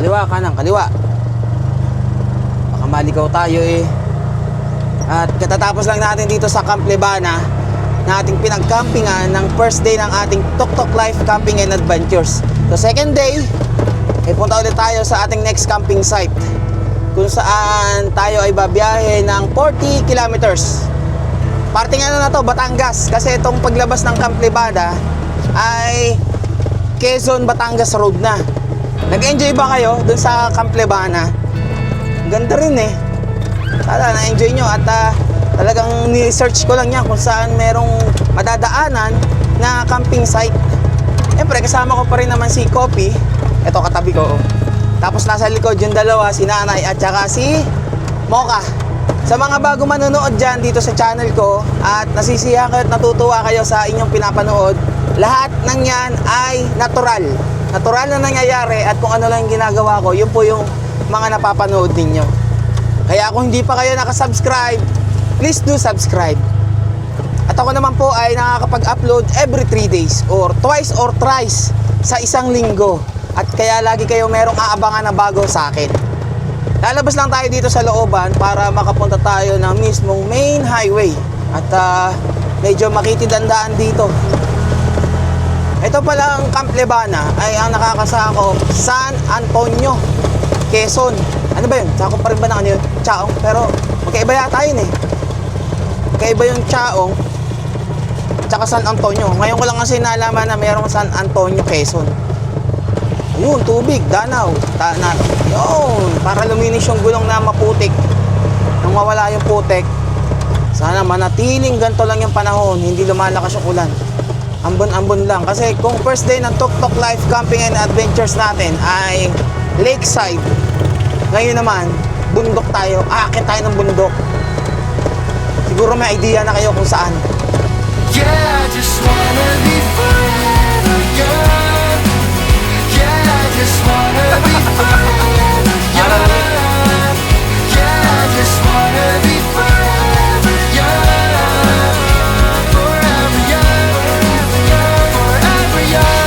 Kaliwa, kanan, kaliwa. Baka maligaw tayo eh. At katatapos lang natin dito sa Camp Lebana na ating pinag-campingan ng first day ng ating Tuktok Life Camping and Adventures. So second day, punta ulit tayo sa ating next camping site kung saan tayo ay babiyahe ng 40 kilometers. Parting ano na to, Batangas. Kasi itong paglabas ng Camp Lebana ay Quezon, Batangas road na. Nag-enjoy ba kayo dun sa Camp Lebana? Ganda rin eh. Sana na-enjoy nyo at talagang ni-search ko lang yan kung saan merong madadaanan na camping site. Siyempre kasama ko pa rin naman si Kopi. Ito katabi ko. Tapos nasa likod yung dalawa, si Nanay at saka si Mocha. Sa mga bago manonood dyan dito sa channel ko at nasisiyahan kayo at natutuwa kayo sa inyong pinapanood, lahat ng yan ay natural. Natural na nangyayari at kung ano lang ginagawa ko, yun po yung mga napapanood ninyo. Kaya kung hindi pa kayo nakasubscribe, please do subscribe. At ako naman po ay nakakapag-upload every 3 days or twice or thrice sa isang linggo. At kaya lagi kayo merong aabangan na bago sa akin. Lalabas lang tayo dito sa looban para makapunta tayo ng mismong main highway. At medyo makitid ang daan dito. Ito pala ang Camp Lebana ay ang nakakasakop San Antonio, Quezon. Ano ba yun? Sakop pa rin ba na ano yun? Chaong. Pero magkaiba yata yun eh. Magkaiba yung Chaong tsaka San Antonio. Ngayon ko lang kasi nalaman na mayroong San Antonio, Quezon. Yun, tubig, danaw. Yun, para luminis yung gulong na maputik. Nang mawala yung putik, sana manatiling ganito lang yung panahon, hindi lumalakas yung ulan. Ambon-ambon lang. Kasi kung first day ng Tuktok Life Camping and Adventures natin ay lakeside, ngayon naman, bundok tayo. Aakit tayo ng bundok. Siguro may idea na kayo kung saan. Yeah, I just wanna be forever young. Yeah, I just wanna be forever young. Yeah, I just wanna be forever young. Forever young, forever young, forever young.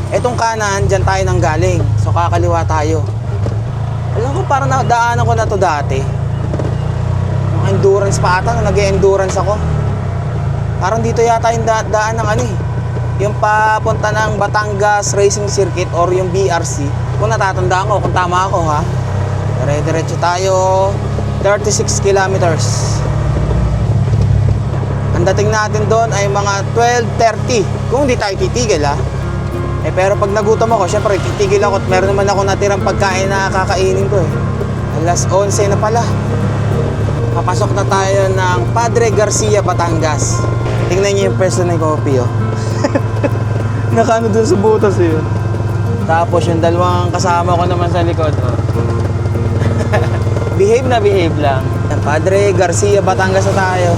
Etong kanan, dyan tayo nang galing. So kakaliwa tayo. Alam ko parang nadaanan ko na to dati. Yung endurance pa ata, nag-endurance ako. Parang dito yata yung daan ng ano eh. Yung papunta ng Batangas Racing Circuit or yung BRC. Kung natatandaan ko, kung tama ako ha. Dire-diretso tayo, 36 kilometers. Ang dating natin doon ay mga 12:30. Kung hindi tayo titigil ha. Pero pag nagutom ako, syempre titigil ako at meron naman ako natirang pagkain na kakainin ko eh. Alas 11 na pala. Papasok na tayo ng Padre Garcia, Batangas. Tingnan niyo yung person ng Kopi oh. Nakaano dun sa butas eh. Tapos yung dalawang kasama ko naman sa likod oh. Behave na behave lang. Padre Garcia, Batangas na tayo.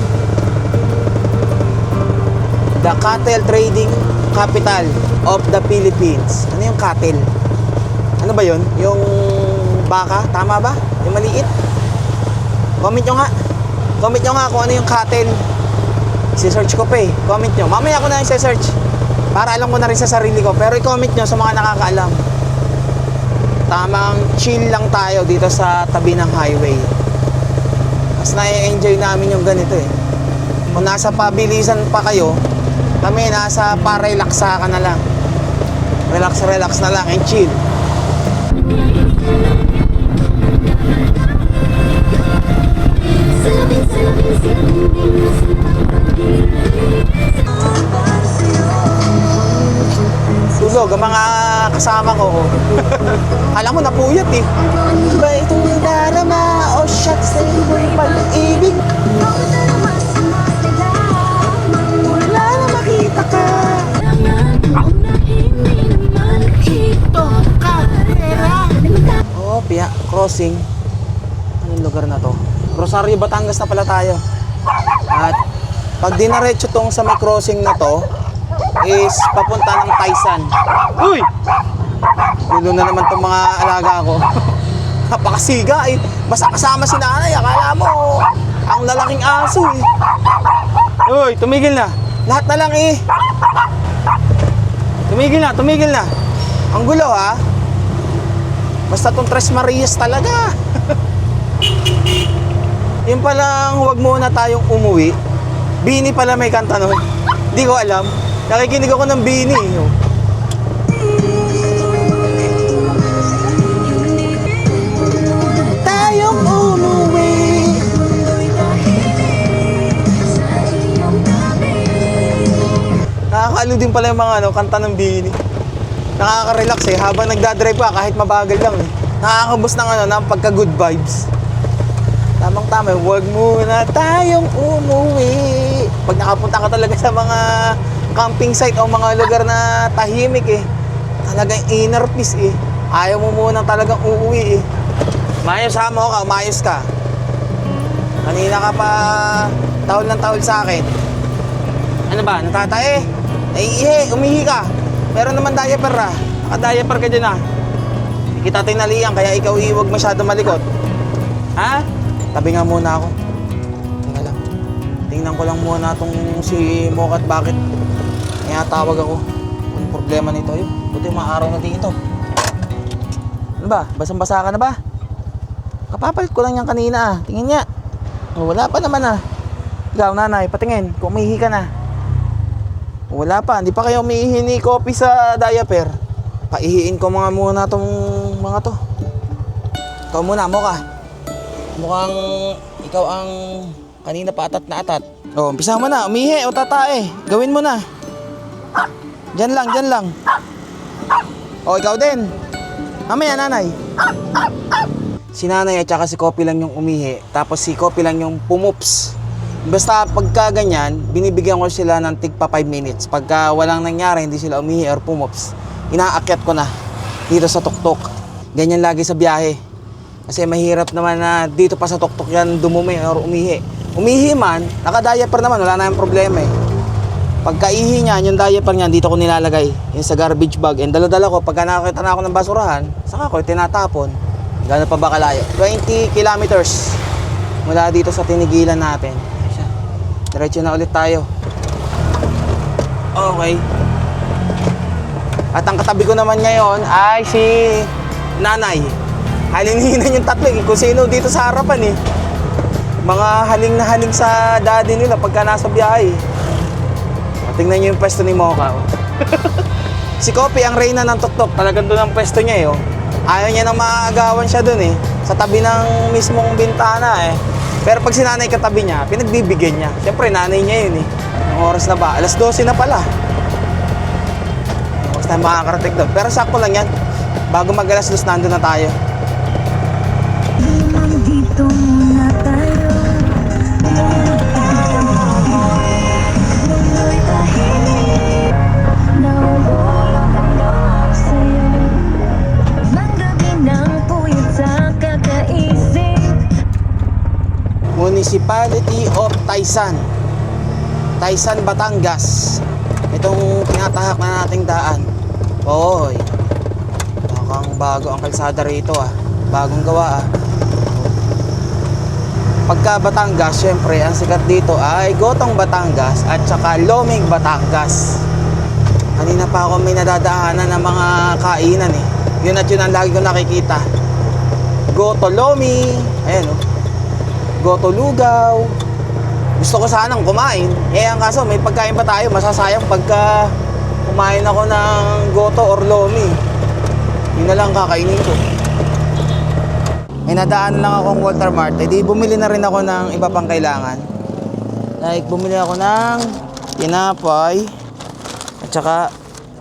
The Cattle Trading Capital of the Philippines. Ano yung cattle? Ano ba yun? Yung baka? Tama ba? Yung maliit? Comment nyo nga. Comment nyo nga kung ano yung cattle. Si-search ko pa eh. Comment nyo. Mamaya ko na yung search para alam ko na rin sa sarili ko. Pero i-comment nyo sa mga nakakaalam. Tamang chill lang tayo dito sa tabi ng highway. Mas na-enjoy namin yung ganito eh. Kung nasa pabilisan pa kayo, kami nasa pa-relaxa ka na lang. Relax na lang and chill. Tulog ang mga kasama ko. Alam mo napuyat eh. Ba itong darama o shot sa ibang pag-ibig. Wala na makita ka. Oh, Pia, crossing. Anong lugar na to? Rosario, Batangas na pala tayo. At pag dinaretso tong sa may crossing na to is papunta ng Taysan. Uy! Gulo na naman tong mga alaga ko. Napakasiga eh. Basta kasama si nanay, akala mo ang lalaking aso eh. Uy, tumigil na. Lahat na lang eh. Tumigil na. Ang gulo ha. Basta tong Tres Marias talaga. Yung palang huwag muna tayong umuwi. Bini pala may kanta nun. Hindi ko alam. Nakikinig ako ng Bini. Tayong umuwi. Nakakaalo din pala yung mga kanta ng Bini. Nakaka-relax eh. Habang nagdadrive ka, kahit mabagal lang eh. Nakakabos ng ng pagka-good vibes. Tamang-tama, huwag muna tayong umuwi. Pag nakapunta ka talaga sa mga camping site o mga lugar na tahimik eh, talagang inner peace eh. Ayaw mo muna talagang uuwi eh. Mayos ha mo ka, umayos ka. Kanina ka pa tawol ng tawol sa akin. Ano ba, natatae? Naiihi, umihi ka. Meron naman diaper ha. Naka-diaper ka dyan ha. Hindi kita tinalian, kaya ikaw huwag masyado malikot. Ha? Tabi nga muna ako. Tingnan lang. Tingnan ko lang muna tong si Mokat bakit kaya tawag ako. Anong problema nito yun? Buti mga araw na dito. Ano ba? Basang-basa ka na ba? Kapapalit ko lang yan kanina. Tingin niya. Oh, wala pa naman ah. Ikaw nanay, patingin. Kung umihi ka na. Wala pa. Hindi pa kayo umihi ni Kopi sa diaper. Paihiin ko mga muna tong mga to. Ikaw muna, Moka. Mukhang ikaw ang kanina pa atat na atat. O, umpisa mo na. Umihi o tatae. Gawin mo na. Diyan lang. O, ikaw din. Mamaya, nanay. Si nanay at saka si Kopi lang yung umihi. Tapos si Kopi lang yung pumups. Basta pagka ganyan, binibigyan ko sila ng tigpa 5 minutes. Pagka walang nangyari, hindi sila umihi or pumups, inaakyat ko na dito sa tuktok. Ganyan lagi sa biyahe. Kasi mahirap naman na dito pa sa tuktok yan dumumi or umihi. Umihi man, naka-diaper naman, wala na yung problema eh. Pagka-ihi niyan, yung diaper niyan, dito ko nilalagay. Yung sa garbage bag. And dala-dala ko, pagka nakakita na ako ng basurahan, saka ko tinatapon. Gano'n pa ba kalayo? 20 kilometers mula dito sa tinigilan natin. Diretso na ulit tayo. Okay. At ang katabi ko naman ngayon ay si nanay. Halininan yung tatlo eh. Kung sino dito sa harapan eh. Mga haling na haling sa daddy nila pagka nasa biyahe. Tingnan nyo yung pwesto ni Mocha. Oh. Si Kopi ang reyna ng tuktok. Talagang doon ang pwesto niya eh. Oh. Ayaw niya nang maagawan siya doon eh. Sa tabi ng mismong bintana eh. Pero pag si nanay katabi niya, pinagbibigyan niya. Siyempre nanay niya yun eh. Ang oras na ba? Alas 12 na pala. Oras na makakarating doon. Pero sakto lang yan. Bago mag alas 2, nandun na tayo. Nandito muna tayo. Mulo'y tahimik. Nauulog ang loob sa'yo. Manggabi ng puyat sa kakaisip. Municipality of Taysan. Taysan, Batangas. Itong tinatahak na nating daan. Oy. Mukhang bago ang kalsada rito ah. Bagong gawa ah. Pagka Batangas, syempre, ang sikat dito ay Gotong Batangas at saka Lomig Batangas. Kanina pa ako may nadadaanan ng mga kainan eh. Yun at yun ang lagi ko nakikita. Goto Lomi, ayan oh. Goto Lugaw. Gusto ko sanang kumain. Eh ang kaso, may pagkain pa tayo. Masasayang pagka kumain ako ng Goto or Lomi. Yun na lang kakainin ko. May nadaan lang akong Walter Mart, eh di bumili na rin ako ng iba pang kailangan. Like bumili ako ng tinapay at saka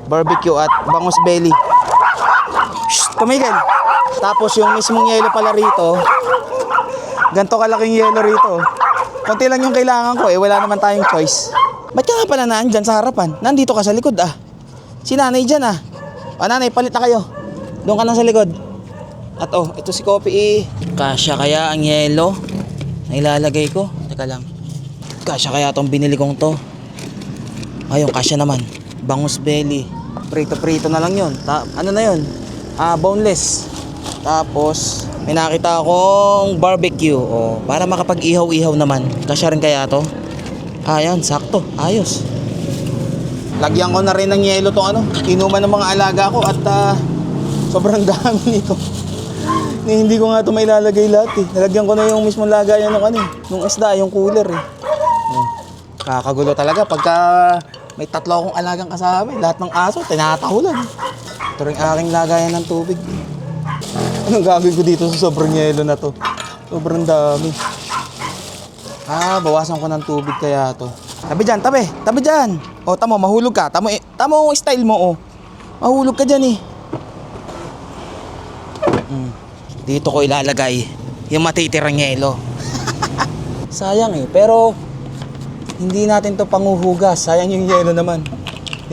barbecue at bangus belly. Shh, tumigil. Tapos yung mismong yelo pala rito, ganito kalaking yelo rito. Konti lang yung kailangan ko eh, wala naman tayong choice. Ba't ka nga pala naandyan sa harapan? Nandito ka sa likod ah. Si nanay dyan ah. O nanay, palit na kayo. Doon ka na sa likod. At oh, ito si Kopi eh. Kasya kaya ang yelo na ilalagay ko? Teka lang. Kasya kaya tong binili kong to? Ayun, kasya naman. Bangus belly. Prito-prito na lang yun. Ano na yun? Boneless. Tapos, may nakita akong barbecue. O, para makapag-ihaw-ihaw naman. Kasya rin kaya to? Ayan, sakto. Ayos. Lagyan ko na rin ng yelo tong ano. Inuman ng mga alaga ko at sobrang dami nito. Hindi ko nga ito may lalagay lahat eh. Nalagyan ko na yung mismong lagayan ng ano eh. Nung isda, yung cooler eh. Kakagulo talaga pagka may 3 akong alagang kasama. Lahat ng aso, tinatahulan. Ito rin aking lagayan ng tubig. Anong gagawin ko dito sa sobrang yelo na to? Sobrang dami. Bawasan ko ng tubig kaya to. Tabi dyan, tabi. Tabi dyan. O, tamo, mahulog ka. Tamo yung style mo, o. Mahulog ka dyan, eh. Dito ko ilalagay yung matitirang yelo. Sayang, eh. Pero, hindi natin to panguhugas. Sayang yung yelo naman.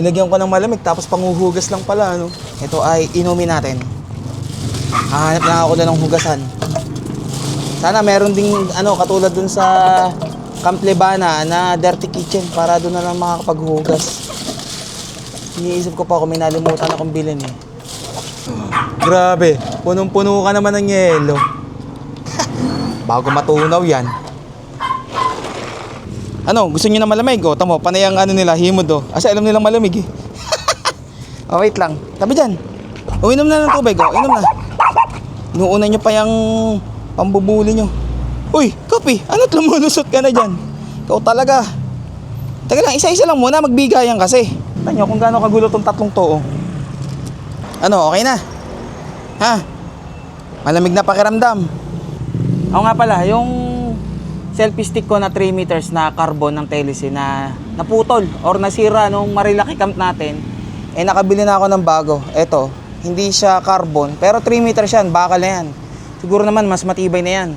Nilagyan ko ng malamig, tapos panguhugas lang pala, ano. Ito ay inumin natin. Hahanap lang ako na ng hugasan. Sana meron ding ano katulad dun sa Camp Lebana na dirty kitchen para doon na lang makakapaghugas. Iniisip ko pa kung may nalimutan akong bilhin eh. Grabe, punong-puno ka naman ng yelo. Bago matunaw yan. Ano, gusto niyo na malamig? O, tamo, panay ang ano nila, himod o. Asa alam nilang malamig eh. Oh, wait lang. Tabi dyan. O, inom na ng tubig o, inom na. Inuuna nyo pa yung pambubuli nyo. Uy, Kopi, ano't lumulusot ka na dyan? Ikaw talaga. Teka lang, isa-isa lang muna, magbigayan kasi. Tignan nyo kung gaano kagulo tong 3 to. Oh. Ano, okay na? Ha? Malamig na pakiramdam. Ako nga pala, yung selfie stick ko na 3 meters na carbon ng Telesin na naputol or nasira nung Marilaki camp natin, eh nakabili na ako ng bago. Eto, hindi siya carbon, pero 3 meters yan, bakal na yan. Siguro naman mas matibay na yan.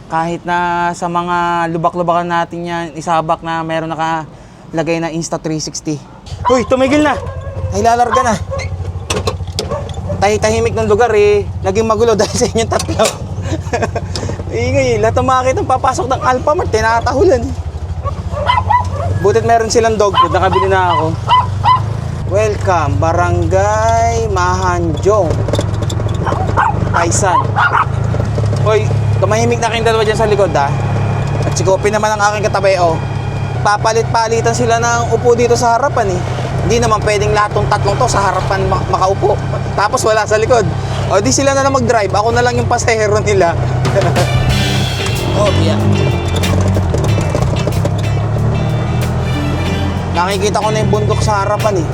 Kahit na sa mga lubak-lubakan natin yan, isabak na meron nakalagay na Insta360. Uy, tumigil na! Ay, lalarga na. Tahimik ng lugar eh. Naging magulo dahil sa inyong 3. Ingay, lahat ng makakita papasok ng Alphamart, tinatahulan. Butit meron silang dog food, nakabili na ako. Welcome, Barangay Mahanjong, Taisan. Hoy, tumahimik na kayong dalawa dyan sa likod ha. At si Kopi naman ang aking katabi oh. Papalit-palitan sila ng upo dito sa harapan eh. Hindi naman pwedeng lahat ng 3 to sa harapan makaupo. Tapos wala sa likod. O di sila na lang mag-drive, ako na lang yung pasahero nila. Oh, yeah. Nakikita ko na yung bundok sa harapan eh.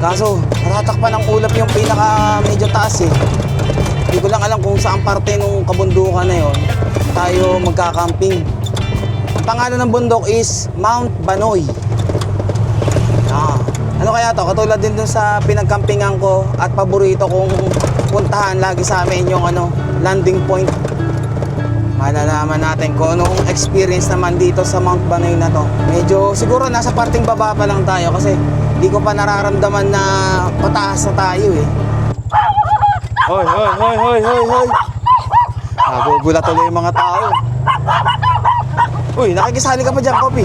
Kaso, natatakpan ng ulap yung pinaka medyo taas eh. Hindi ko lang alam kung saan parte ng kabundukan na yon tayo magkakamping. Ang pangalan ng bundok is Mount Banoy. Ano kaya to? Katulad din dun sa pinagkampingan ko at paborito kong puntahan lagi sa amin yung ano, landing point. Malalaman natin kung anong experience naman dito sa Mount Banoy na to. Medyo siguro nasa parting baba pa lang tayo kasi hindi ko pa nararamdaman na pataas na tayo eh. Hoy, hoy, hoy, hoy, hoy, hoy. Nagugulat tuloy yung mga tao. Uy, nakikisali ka pa dyan, Kopi.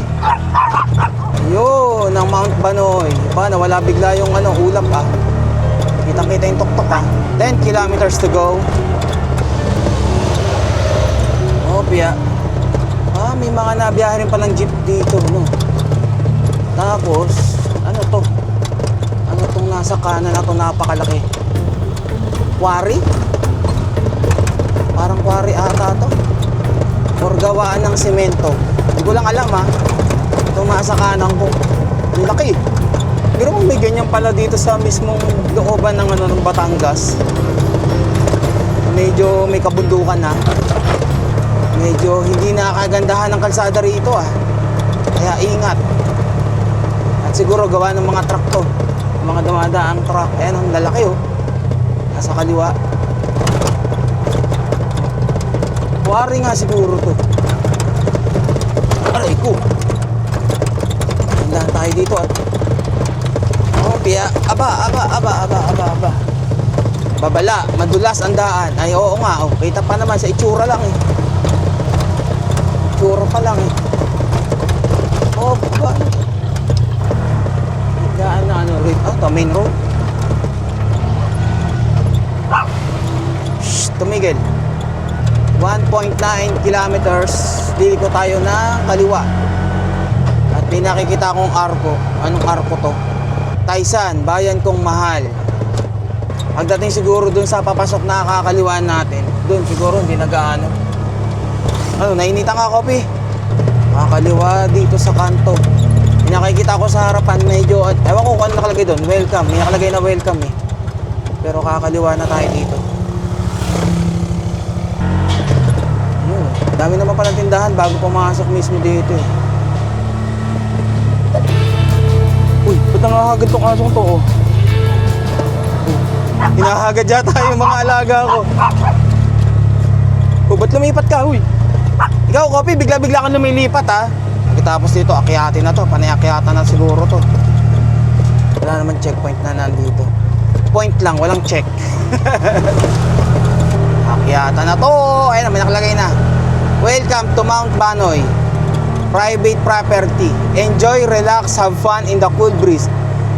Yun, ang Mount Banoy. Pa, nawala bigla yung ano, ulap ah. Kitang-kita yung tuktok ah. 10 kilometers to go. Kopya. May mga nabiyahe rin palang jeep dito, no? Tapos, ano to? Ano tong nasa kanan na to, napakalaki? Quarry? Parang quarry ata to. Or gawaan ng semento. Hindi ko lang alam ha. Itong nasa kanan ko. Ang laki. Pero kung may ganyan pala dito sa mismong looban ng, ano, ng Batangas. Medyo may kabundukan na. Medyo hindi nakagandahan ng kalsada rito ah. Kaya ingat. At siguro gawa ng mga truck to. Mga dumadaang truck. Ayan, ang lalaki oh. Nasa kaliwa. Quarry nga siguro to. Aray ko. Handahan tayo dito at Kopya. Aba. Babala, madulas ang daan. Ay oo nga oh. Kita pa naman sa itsura lang eh. Itsura pa lang eh. Oh, ba? Gaan na ano rin. Oh, to main road. Shhh, to tumigil. 1.9 kilometers, liliko tayo na kaliwa. At may nakikita akong arko. Anong arko to? Taysan, bayan kong mahal. Pagdating siguro dun sa papasok na kakaliwaan natin, dun siguro hindi nag-aano. Ano, nainitan ka, Kopi? Kakaliwa dito sa kanto. May nakikita ko sa harapan, medyo, ewan ko kung ano nakalagay doon, welcome. May nakalagay na welcome eh. Pero kakaliwa na tayo dito. Yun, dami naman palang tindahan bago pumasok mismo dito eh. Uy, ba't nangahagad tong asong to oh? Hinahagad yata yung mga alaga ko. Oh, ba't lumipat ka, uy? Ikaw, Kopi, bigla-bigla kang lumilipat ha. Pagkatapos dito, akyatin na to. Panayakyatan na siguro to. Wala naman checkpoint na nandito. Point lang, walang check. Akyatan na to. Ayun na, may nakalagay na. Welcome to Mount Banoy. Private property. Enjoy, relax, have fun in the cool breeze.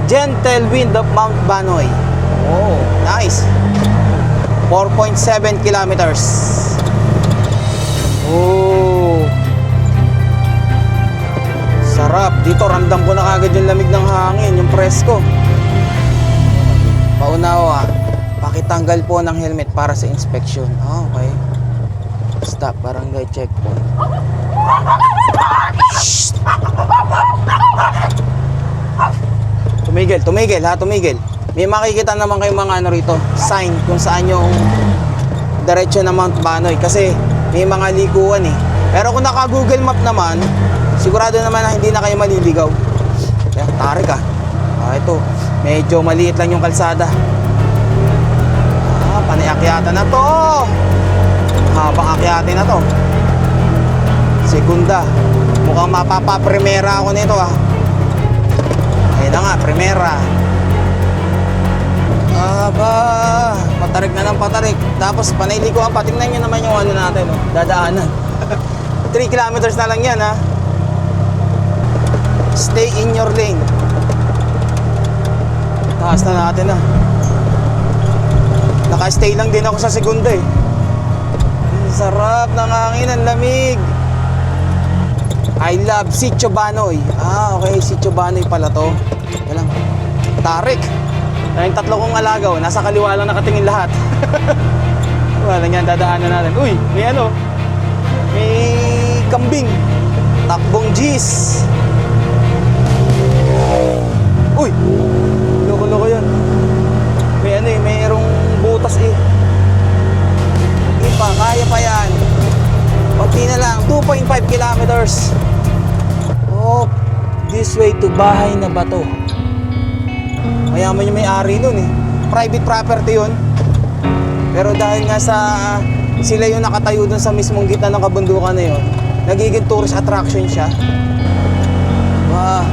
Gentle wind of Mount Banoy. Oh, nice. 4.7 kilometers. Oh. Sarap. Dito ramdam ko na kagad yung lamig ng hangin, yung presko. Paunawa, pakitanggal po ng helmet para sa inspection. Ah, okay. Stop, barangay checkpoint. Shh. Tumigil ha, tumigil. May makikita naman kayong mga ano rito, sign kung saan yung diretso ng Mount Banoy kasi may mga likuan eh. Pero kung naka-Google Map naman, sigurado naman na hindi na kayo maliligaw. Kaya tarik ah. Ah, ito, medyo maliit lang yung kalsada. Ah, panayakyatan na to. Habang akyatin na to. Segunda. Mukhang mapapa-primera ako nito ah. Ayun na nga, primera. Aba, patarik na ng patarik. Tapos panaylikuan pa. Tingnan nyo naman yung ano natin, oh, dadaanan. 3 kilometers na lang yan, ha. Stay in your lane. Taas na natin, ha. Naka-stay lang din ako sa segunda, eh. Ang sarap ng hangin, ang lamig. I love Sitio Banoy. Ah, okay, Sitio Banoy pala to. Yan lang. Tarik. Yung tatlo kong alagaw, nasa kaliwa lang nakatingin lahat. Wala nga, dadaanan natin. Uy, may ano? May kambing. Takbong G's. Uy! Loko-loko yun. May ano eh, mayroong butas eh. Hindi pa, kaya pa yan. Kunti na lang, 2.5 kilometers. Oh, this way to Bahay na Bato. Mayaman yung may-ari nun eh. Private property yun. Pero dahil nga sa sila yung nakatayo dun sa mismong gitna ng kabundukan na yun, nagiging tourist attraction siya. Wah,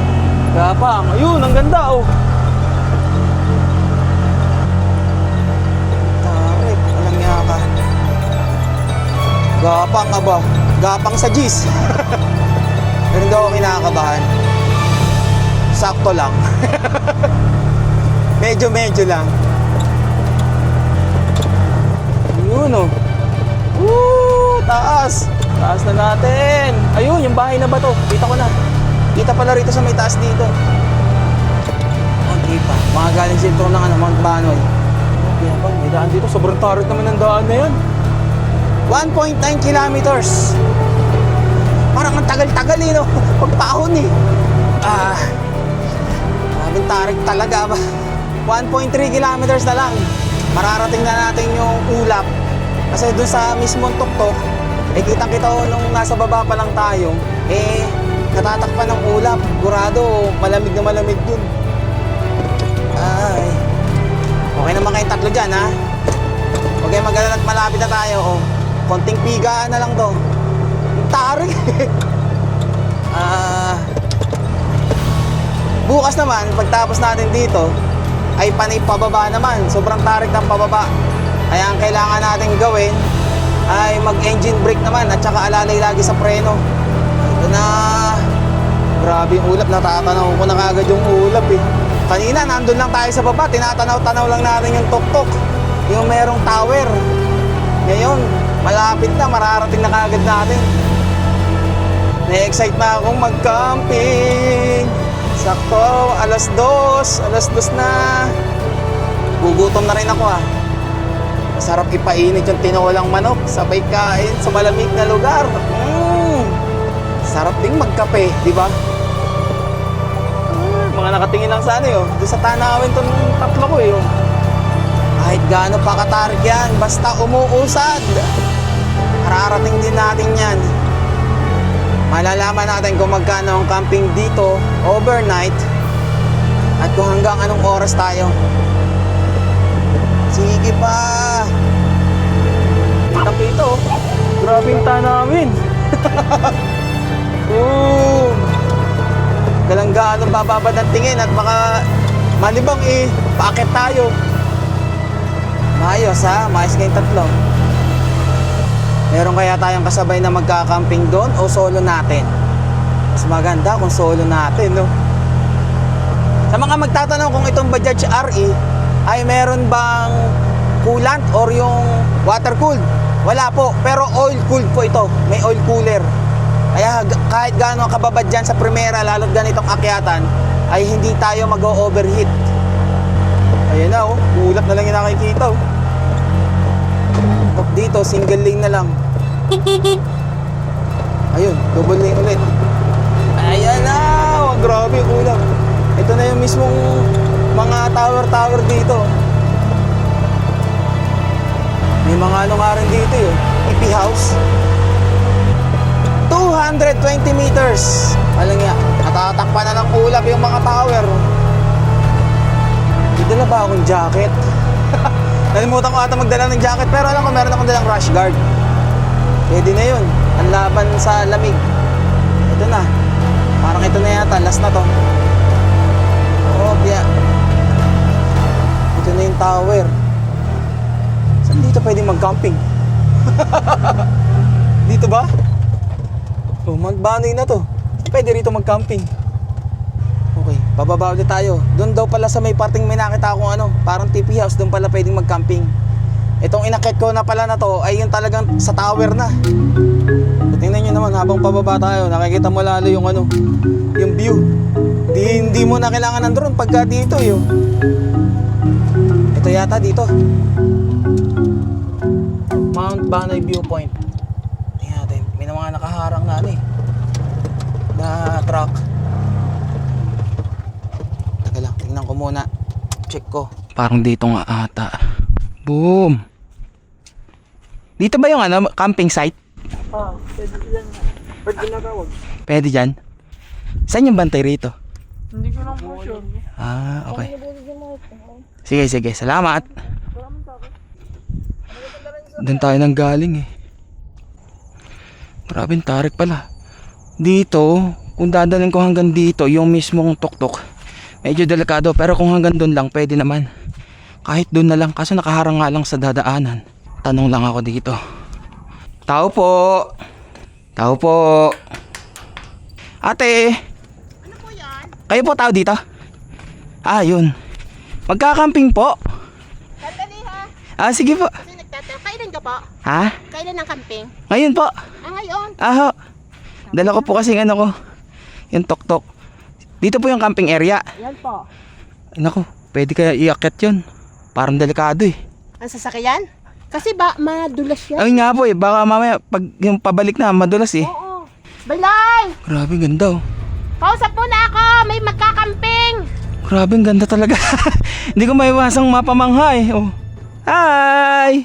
gapang. Ayun, ang ganda oh. Tarik, walang nga ka. Gapang ka ba? Gapang sa G's. Pero hindi ako kinakabahan. Sakto lang. Medyo lang. Ayun oh. Woo! Taas! Taas na natin. Ayun, yung Bahay na Bato. Kita ko na. Kita pala rito sa may taas dito. Okay pa. Mga galing sintro ng ano, Mount Banoy. Okay pa, may daan dito. Sobrang tarik naman ng daan na yan. 1.9 kilometers. Parang ang tagal-tagal eh, no? Pagpahon eh. Ah, maraming tarik talaga ba? 1.3 kilometers na lang. Mararating na natin yung ulap. Kasi doon sa mismong tuktok, eh kitang-kita ko nung nasa baba pa lang tayo, eh natatakpan ng ulap. Gurado, malamig na malamig dun. Ay. Okay naman kayong tatlo dyan, ha? Huwag kayong mag-alala at malapit na tayo, oh. Konting pigaan na lang to. Tarik. Bukas naman, pagtapos natin dito, ay panay pababa naman. Sobrang tarik ng pababa. Kaya ang kailangan natin gawin ay mag-engine brake naman at saka alalay lagi sa preno. Ito na. Grabe yung ulap. Natatanaw ko na kagad yung ulap eh. Kanina, nandun lang tayo sa baba. Tinatanaw-tanaw lang natin yung tuktok. Yung merong tower. Ngayon, malapit na, mararating na kagad natin. Na-excite na akong mag-camping. Sakto, alas 2 na. Gugutom na rin ako ah. Masarap ipainit yung tinolang manok, sabay kain sa malamig na lugar. Sarap ding magkape, di ba? Mga nakatingin lang sa ano yun, doon sa tanawin tong tatlo ko yun. Kahit gaano pa katarik yan, basta umuusad. Mararating din natin yan. Malalaman natin kung magkano ang camping dito overnight at kung hanggang anong oras tayo. Sige pa. Kita oh. Grabe yung tanawin. Galanggaan ang bababa ng tingin at baka malibang paakit tayo. Maayos ha, maayos kayong tatlo. Meron kaya tayong kasabay na magkakamping doon o solo natin? Mas maganda kung solo natin, no? Sa mga magtatanong kung itong Bajaj RE ay meron bang coolant or yung water cooled? Wala po, pero oil cooled po ito. May oil cooler. Kaya kahit gaano kababad dyan sa primera, lalo't ganitong akyatan, ay hindi tayo mag-overheat. Ayan na oh, ulap na lang yung nakikita oh. Dito, single lane na lang. Ayun, double lane ulit. Ayan na, oh, grabe yung ulap. Ito na yung mismong mga tower dito. May mga ano nga rin dito yun, EP house. 220 meters. Alam niya, natatakpan na ng ulap yung mga tower. Dala ba akong jacket? Nalimutan ko ata magdala ng jacket, pero alam ko meron akong dalang rash guard. Pwede na yun. Ang laban sa lamig. Ito na. Parang ito na yata. Last na to. Oh, yeah. Ito na yung tower. Saan dito pwede mag-camping? Dito ba? Oh, magbanoy na to. Pwede rito mag-camping. Okay, bababa ulit tayo. Doon daw pala sa may parting may nakita akong ano, parang TP house, doon pala pwedeng mag-camping. Itong inakit ko na pala na to ay yung talagang sa tower na. So, tingnan nyo naman habang pababa tayo, nakikita mo lalo yung ano, yung view. Hindi mo na kailangan ng drone pagka dito yun. Ito yata dito. Mount Banoy Viewpoint. Tingnan natin, may mga nakaharang na ano eh, na truck. Teka lang, tingnan ko muna. Check ko. Parang dito nga ata. Boom! Dito ba yung ano, camping site? Pwede dyan. Pwede ginagawag. Pwede dyan? Saan yung bantay rito? Hindi ko lang po sure. Ah, okay. Sige, sige. Salamat. Doon tayo nang galing eh. Maraming tarik pala. Dito, kung dadalhin ko hanggang dito, yung mismong tuktok, medyo delikado. Pero kung hanggang doon lang, pwede naman. Kahit doon na lang, kaso nakaharang nga lang sa dadaanan. Tanong lang ako dito. Tao po. Tao po. Ate. Ano po yan? Kayo po tao dito? Ah, yun. Magkakamping po. Sandali ha. Ah, sige po. Kasi nagtatanong. Kailan ka po? Ha? Kailan ang camping? Ngayon po. Ah, ngayon. Ah, ho. Dala ko po kasing ano ko. Yung tok-tok. Dito po yung camping area. Yan po. Ay, naku. Pwede kaya iakyat yun. Parang delikado eh. Ang sasakyan? Kasi ba, madulas yan. Ay nga po eh. Baka mamaya pag yung pabalik na madulas eh. Oo. Balay! Grabe ganda oh. Kausap mo na ako. May magkakamping. Grabe ang ganda talaga. Hindi ko maiwasang mapamangha eh. Oh. Hi!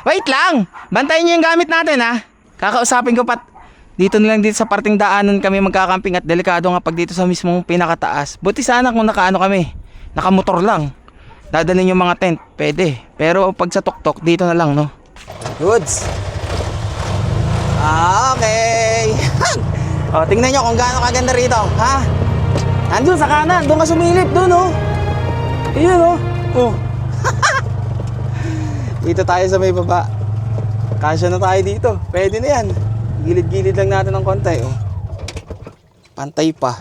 Wait lang! Bantayin niyo yung gamit natin ha. Kakausapin ko pat. Dito na lang dito sa parting daanan kami magkakamping at delikado nga pag dito sa mismong pinakataas. Buti sana kung nakaano kami. Nakamotor lang. Dadalhin yung mga tent. Pwede. Pero pag sa tuktok, dito na lang no. Goods! Okay! O, tingnan nyo kung gaano kaganda rito. Ha? Andun sa kanan. Doon ka sumilip. Doon oh. Iyon oh. Oh. Dito tayo sa may baba. Kasya na tayo dito. Pwede na yan. Gilid-gilid lang natin ng konti oh. Pantay pa.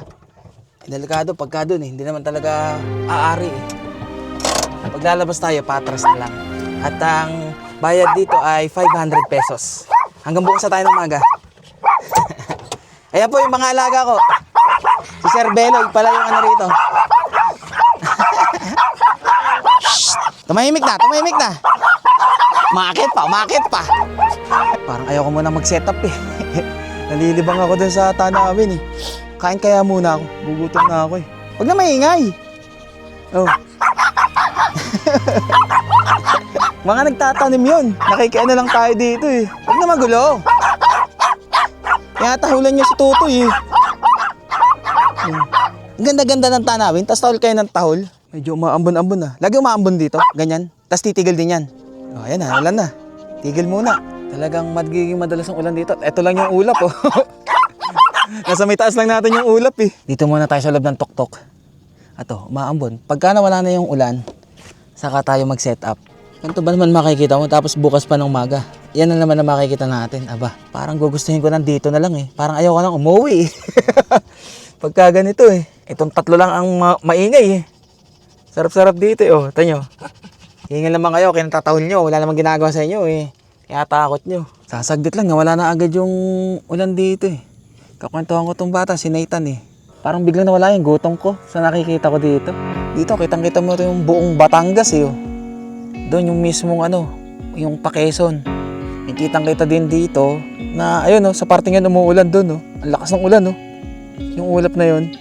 Delikado pagka doon eh. Hindi naman talaga aari eh. Paglalabas tayo, patras na lang. At ang Bayad dito ay 500 pesos. Hanggang bukas na tayo ng umaga. Ayan po yung mga alaga ko. Si Sir Beloy pala yung ano rito. Shh! Tumahimik na, tumahimik na. Umakit pa. Parang ayoko muna mag-setup eh. Nalilibang ako dun sa tanawin eh. Kain kaya muna ako. Gugutom na ako eh. Huwag na maingay. Oh. Mga nagtatanim yun. Nakikiano lang tayo dito eh. Huwag na magulo. Kaya tahulan niyo si Tutoy eh. Ang ganda-ganda ng tanawin. Tapos tahol kayo ng tahol. Medyo umaambon-ambon na. Lagi umaambon dito. Ganyan. Tapos titigil din yan. O, ayan na. Ulan na. Tigil muna. Talagang magiging madalas ang ulan dito. Ito lang yung ulap oh. Nasa may taas lang natin yung ulap eh. Dito muna tayo sa loob ng tuktok. Ato, umaambon. Pagka nawala na yung ulan, saka tayo mag-set up. Ganito ba naman makikita mo tapos bukas pa ng umaga? Yan na naman na makikita natin. Aba, parang gugustuhin ko nandito na lang eh. Parang ayaw ko nang umuwi eh. Pagka ganito eh. Itong tatlo lang ang maingay eh. Sarap-sarap dito eh. Oh, tanyo. Hingal naman kayo, kinatatahol nyo. Wala namang ginagawa sa inyo eh. Kaya takot nyo. Sasagdit lang, wala na agad yung ulan dito eh. Kakwentuhan ko tong bata, si Nathan eh. Parang biglang nawala yung gutom ko sa nakikita ko dito. Dito, kitang-kita mo yung buong Batangas eh. Oh. Doon yung mismong ano, yung pa-Quezon. Kitang-kita din dito na ayun oh, sa parting yan umuulan doon oh. Ang lakas ng ulan oh. Yung ulap na yun.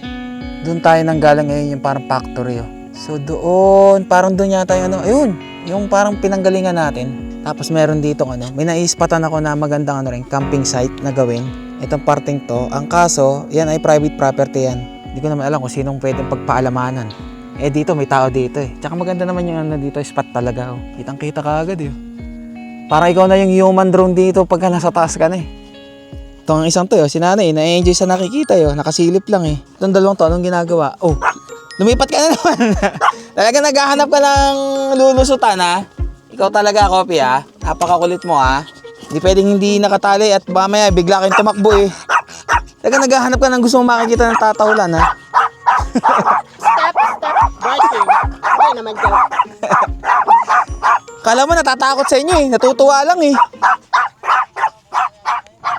Doon tayo nanggalang ngayon yung parang factory oh. So doon, parang doon yata yung ano, ayun, yung parang pinanggalingan natin. Tapos meron dito ano, may naispatan ako na magandang ano rin, camping site na gawin. Itong parting to, ang kaso, yan ay private property yan. Hindi ko naman alam kung sinong pwedeng pagpaalamanan. Eh dito, may tao dito eh. Tsaka maganda naman yung ano dito, spot talaga oh. Kitang-kita ka agad eh. Parang ikaw na yung human drone dito pagka nasa taas ka na eh. Itong isang to eh, si nanay, na-enjoy sa nakikita eh, nakasilip lang eh. Itong dalawang to, anong ginagawa? Oh, lumipat ka na naman. Talaga naghahanap ka ng lulusutan ha. Ikaw talaga, Kopi ha. Napakakulit mo ha. Hindi pwedeng hindi nakatali at mamaya bigla kayong tumakbo eh. Talaga naghahanap ka ng gusto mong makikita ng tatahulan ha. Stop. Barking. Hindi naman joke. Kala mo natatakot sa inyo eh. Natutuwa lang eh.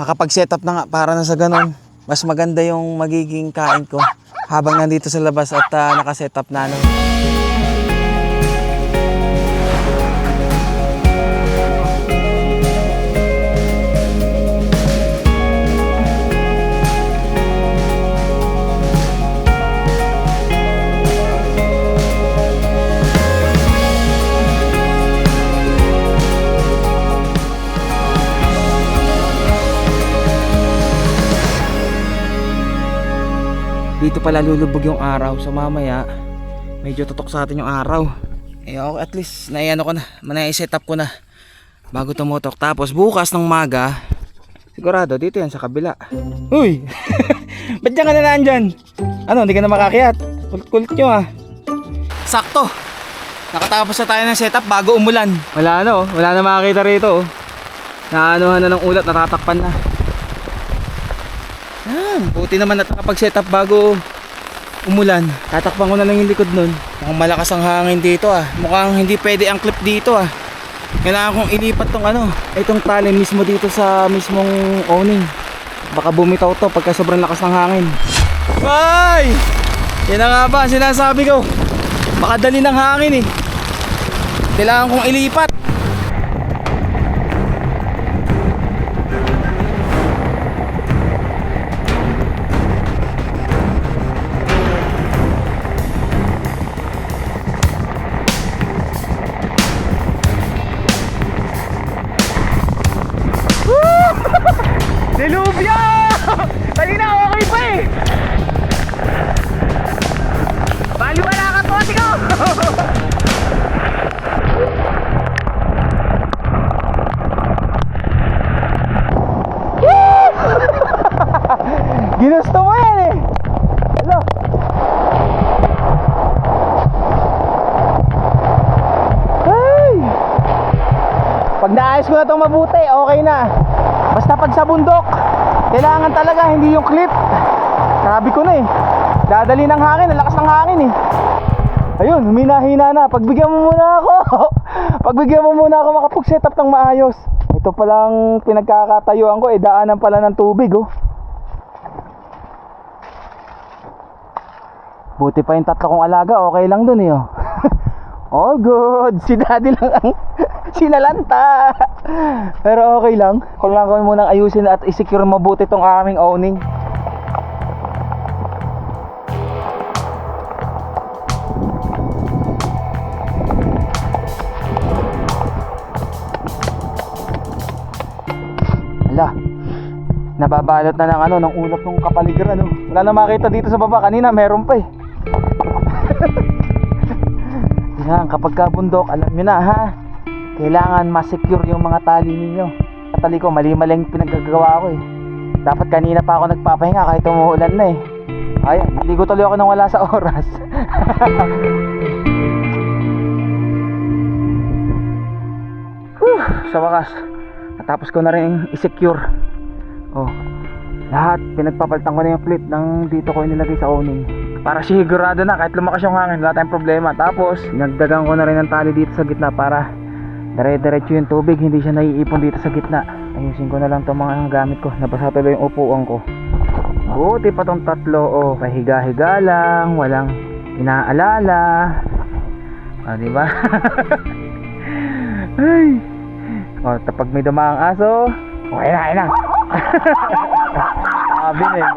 Makapag-set up na nga para na sa ganun. Mas maganda yung magiging kain ko habang nandito sa labas at nakaset up na ano. Dito pala lulubog yung araw, so mamaya medyo tutok sa atin yung araw. Eh okay, at least naiano ko na, manai-set up ko na bago tumutok. Tapos bukas ng maga, sigurado dito yan sa kabila. Uy! Ba't dyan ka na nandyan? Ano, hindi ka na makakyat? Kulit nyo ah. Sakto! Nakatapos na tayo ng setup bago umulan. Wala na oh, wala na makakita rito oh. Naanuhan na ng ulat, natatakpan na. Buti naman at nakapag-set up bago umulan. Tatakpan ko na lang yung likod nun. Mukhang malakas ang hangin dito ah. Mukhang hindi pwede ang clip dito ah. Kailangan kong ilipat tong ano, itong tali mismo dito sa mismong awning. Baka bumitaw to pagka sobrang lakas ng hangin. Ay! Yan na nga ba sinasabi ko. Baka dali ng hangin eh. Kailangan kong ilipat. Dilubyo! Kanina okay pa eh! Bali wala ka to, ati ko! Ginusto mo yan eh! Hello! Ay! Pag naayos ko na itong mabuti, okay na. Basta pag sa bundok, kailangan talaga hindi yung clip. Sabi ko na eh, dadali ng hangin, ang lakas ng hangin eh. Ayun, humina-hina na. Pagbigyan mo muna ako. Pagbigyan mo muna ako makapag-set up ng maayos. Ito palang pinagkakatayuan ko, daanan pala ng tubig, oh. Buti pa yung tatlo kong alaga, okay lang dun, eh, oh. All good. Si daddy lang ang sinalanta. Pero okay lang. Kailangan ko munang ayusin at i-secure mabuti tong aming owning. Ala, nababalot na ng ng ulap ng kapaligiran, wala na makita dito sa baba. Kanina meron pa, eh. Yan, kapag kabundok, alam nyo na, ha, kailangan ma-secure yung mga tali ninyo. Tali ko, mali-maling pinagagawa ko, eh. Dapat kanina pa ako nagpapahinga kahit umuulan na, eh. Ayan, naligo tuloy ako nang wala sa oras. Sa wakas, natapos ko na rin i-secure. Oh, lahat pinagpapalitan ko na yung plate ng dito ko inilagay sa owning, para sigurado na kahit lumakas yung hangin wala tayong problema. Tapos nagdagan ko na rin ng tali dito sa gitna para dire-diretso yung tubig, hindi siya naiipon dito sa gitna. Ayusin ko na lang itong mga gamit ko. Nabasa tuloy yung upuan ko. Buti pa tong tatlo, oh, pahiga-higa lang, walang inaalala. Ah, diba? Ay. Oh, tapag may dumaang aso, okay na. Sabi na, eh.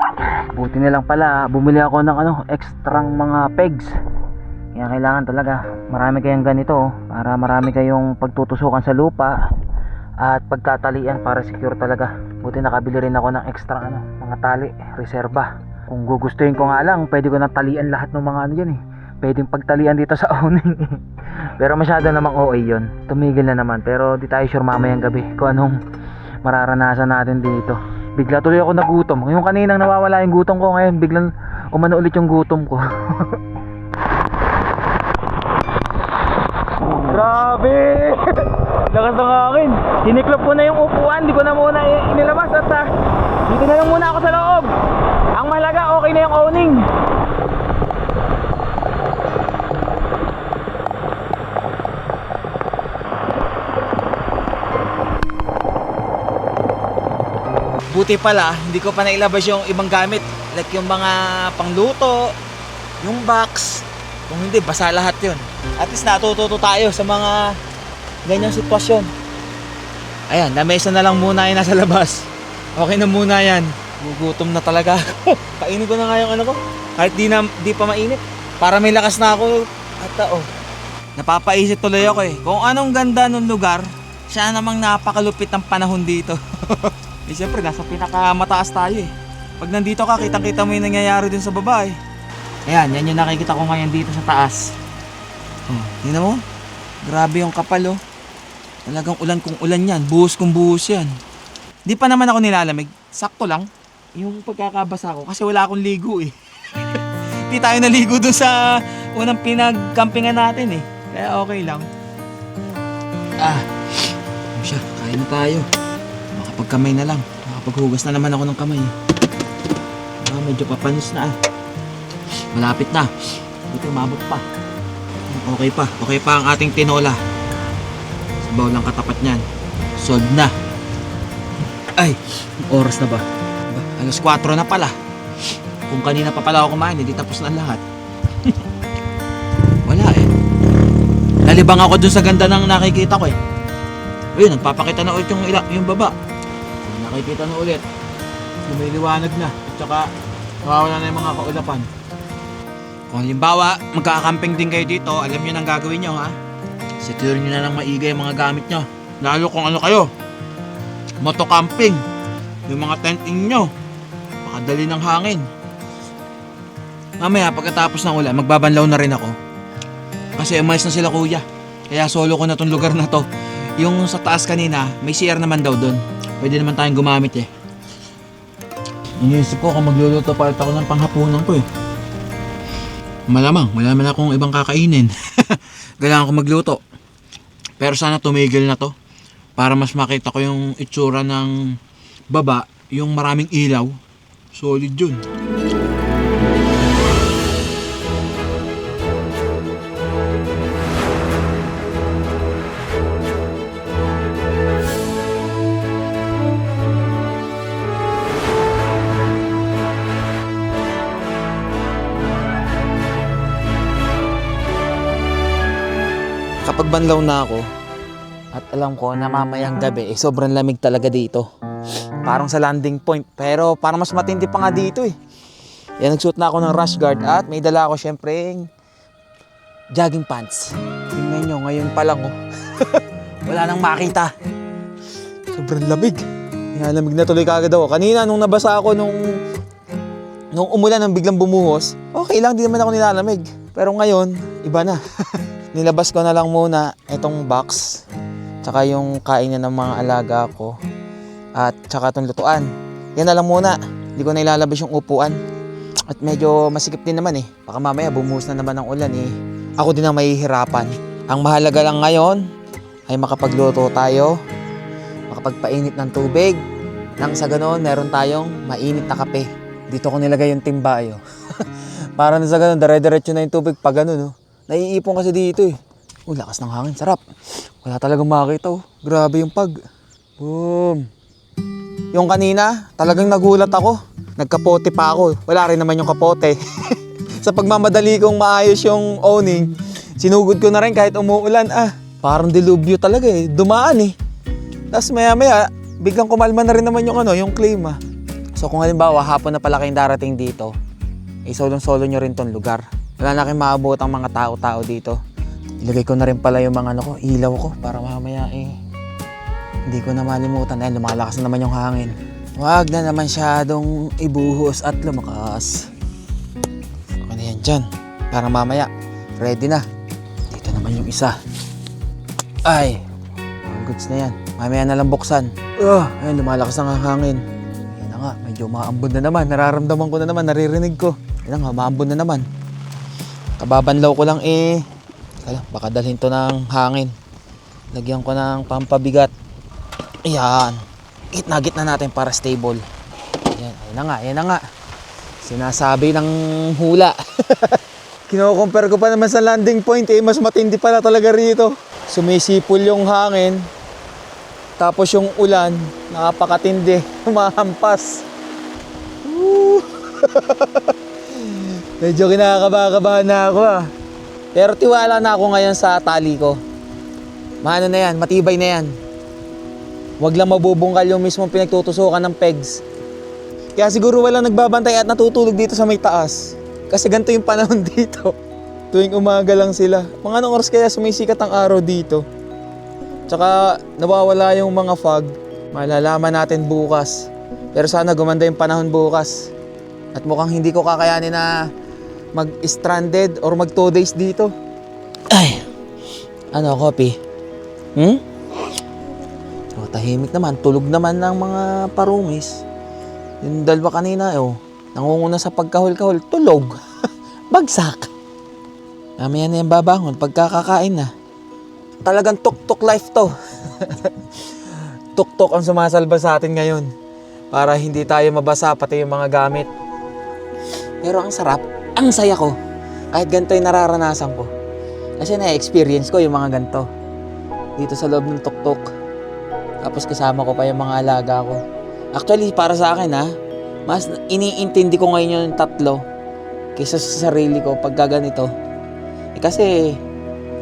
Buti na lang pala, bumili ako ng extrang mga pegs. Kaya kailangan talaga marami kayong ganito, oh, para marami kayong pagtutusukan sa lupa at pagtatalian para secure talaga. Buti nakabili rin ako ng extra mga tali, reserba. Kung gugustuhin ko nga lang, pwede ko nang talian lahat ng mga yan, eh. Pwedeng pagtalian dito sa owning. Pero masyado namang OA yun. Tumigil na naman. Pero di tayo sure mamayang gabi kung anong mararanasan natin dito. Bigla tuloy ako nagutom. Yung kaninang nawawala yung gutom ko, ngayon biglang umano ulit yung gutom ko. Grabe! Lakas ng hangin. Tiniklop ko na yung upuan. Di ko na muna inilabas. At dito na lang muna ako sa loob. Ang mahalaga, okay na yung owning. Buti pala, hindi ko pa nailabas yung ibang gamit. Like yung mga pangluto, yung box. Kung hindi, basa lahat yun. At least natututo tayo sa mga ganyang sitwasyon. Ayan, lamesa na lang muna yung nasa labas. Okay na muna yan. Gugutom na talaga. Kainin ko na nga yung ko. Kahit di pa mainit. Para may lakas na ako. At napapaisip tuloy ako, eh. Kung anong ganda ng lugar, siya namang napakalupit ng panahon dito. Eh siyempre, nasa pinakamataas tayo, eh. Pag nandito ka, kitang-kita mo yung nangyayari din sa baba, eh. Ayan, yan yung nakikita ko ngayon dito sa taas. Oh, tingnan mo. Grabe yung kapal, oh. Talagang ulan kung ulan yan. Buhos kung buhos yan. Di pa naman ako nilalamig. Sakto lang yung pagkakabasa ko kasi wala akong ligo, eh. Di tayo naligo dun sa unang pinag-campingan natin, eh. Kaya okay lang. Siya, kain na tayo. Makapagkamay na lang. Makapaghugas na naman ako ng kamay. Medyo papanis na, malapit na. Ito, umabot pa. Okay pa ang ating tinola. Sabaw lang katapat niyan. Solve na. Ay, oras na ba? Alas 4 na pala. Kung kanina pa pala ako kumain, hindi tapos na lahat. Wala, eh. Nalibang ako dun sa ganda ng nakikita ko, eh. Ayun, nagpapakita na ulit yung baba. Nakikita na ulit. Lumiliwanag na. At saka nawawala na yung mga kaulapan. Kung halimbawa magkakamping din kayo dito, alam nyo nang gagawin nyo, ha. Secure nyo na lang maigay yung mga gamit nyo. Lalo kung kayo, motocamping. Yung mga tenting nyo, makadali ng hangin. Mamaya pagkatapos ng ulan, magbabanlaw na rin ako. Kasi umalis na sila kuya. Kaya solo ko na tong lugar na to. Yung sa taas kanina, may CR naman daw doon. Pwede naman tayong gumamit, eh. Iniisip ko kung magluluto palit ako ng panghapunan ko, eh. Malamang, wala man akong ibang kakainin. Kailangan ko magluto. Pero sana tumigil na to. Para mas makita ko yung itsura ng baba, yung maraming ilaw. Solid yun. nagbabanlaw na ako. At alam ko na mamayang gabi, sobrang lamig talaga dito. Parang sa landing point. Pero parang mas matindi pa nga dito eh. Yan, nagsuot na ako ng rash guard at may dala ako syempre jogging pants. Tingnan nyo, ngayon pa lang oh. Wala nang makita. Sobrang lamig. Yan, lamig na tuloy kagad ako. Kanina nung nabasa ako nung umulan nang biglang bumuhos, okay lang, di naman ako nilalamig. Pero ngayon, iba na. Nilabas ko na lang muna itong box. Tsaka yung kain niya ng mga alaga ko. At tsaka itong lutuan. Yan na lang muna. Hindi ko na ilalabas yung upuan. At medyo masikip din naman eh. Baka mamaya bumuhos na naman ng ulan eh. Ako din ang mahihirapan. Ang mahalaga lang ngayon ay makapagluto tayo. Makapagpainit ng tubig. Nang sa ganoon, meron tayong mainit na kape. Dito ko nilagay yung timbayo. Para na sa ganoon, dire-diretso na yung tubig pag gano'n. No? Naiipon kasi dito eh. Lakas ng hangin, sarap. Wala talagang makita oh. Grabe yung pag. Boom. Yung kanina, talagang nagulat ako. Nagkapote pa ako. Wala rin naman yung kapote. Sa pagmamadali kong maayos yung owning, sinugod ko na rin kahit umuulan. Parang dilubyo talaga eh. Dumaan eh. Tapos maya-maya, biglang kumalma na rin naman yung yung claim So kung halimbawa, hapon na pala kayong darating dito, solong-solo nyo rin tong lugar. Wala na kayong maabot ang mga tao-tao dito. Ilagay ko na rin pala yung mga ilaw ko para mamaya hindi ko na malimutan. Lumalakas na naman yung hangin. Huwag na naman siyadong ibuhos at lumakas. Okay na yan dyan. Para mamaya, ready na. Dito naman yung isa. Ay, goods na yan. Mamaya na lang buksan. Ayun, lumalakas ang hangin. Yan na nga, medyo maambon na naman. Nararamdaman ko na naman, naririnig ko. Yan na nga, maambon na naman. Kababanlaw ko lang baka dalhin to ng hangin. Lagyan ko ng pampabigat. Ayan. Gitna-gitna natin para stable. Yan na nga. Sinasabi ng hula. Kino-compare ko pa naman sa landing point mas matindi pala talaga rito. Sumisipol yung hangin. Tapos yung ulan, napakatindi. Humahampas. Medyo kinakabahan na ako Pero tiwala na ako ngayon sa tali ko. Maano na yan, matibay na yan. Huwag lang mabubungkal yung mismong pinagtutusukan ng pegs. Kaya siguro wala nagbabantay at natutulog dito sa may taas. Kasi ganito yung panahon dito. Tuwing umaga lang sila. Mga anong oras kaya sumisikat ang araw dito? Tsaka nawawala yung mga fog. Malalaman natin bukas. Pero sana gumanda yung panahon bukas. At mukhang hindi ko kakayanin na mag-stranded or mag 2 days dito. Ay, coffee? Tahimik naman, tulog naman ng mga parungis. Yung dalawa kanina, nangunguna sa pagkahol-kahol, tulog. Bagsak. Mamaya na yung babangon, pagkakakain na. Talagang tuk-tuk life to. Tuk-tuk ang sumasalba sa atin ngayon. Para hindi tayo mabasa, pati yung mga gamit. Pero ang sarap, ang saya ko. Kahit ganito yung nararanasan ko. Kasi na-experience ko yung mga ganito. Dito sa loob ng tuk-tuk. Tapos kasama ko pa yung mga alaga ko. Actually, para sa akin mas iniintindi ko ngayon yung tatlo kaysa sa sarili ko pag ganito. Kasi,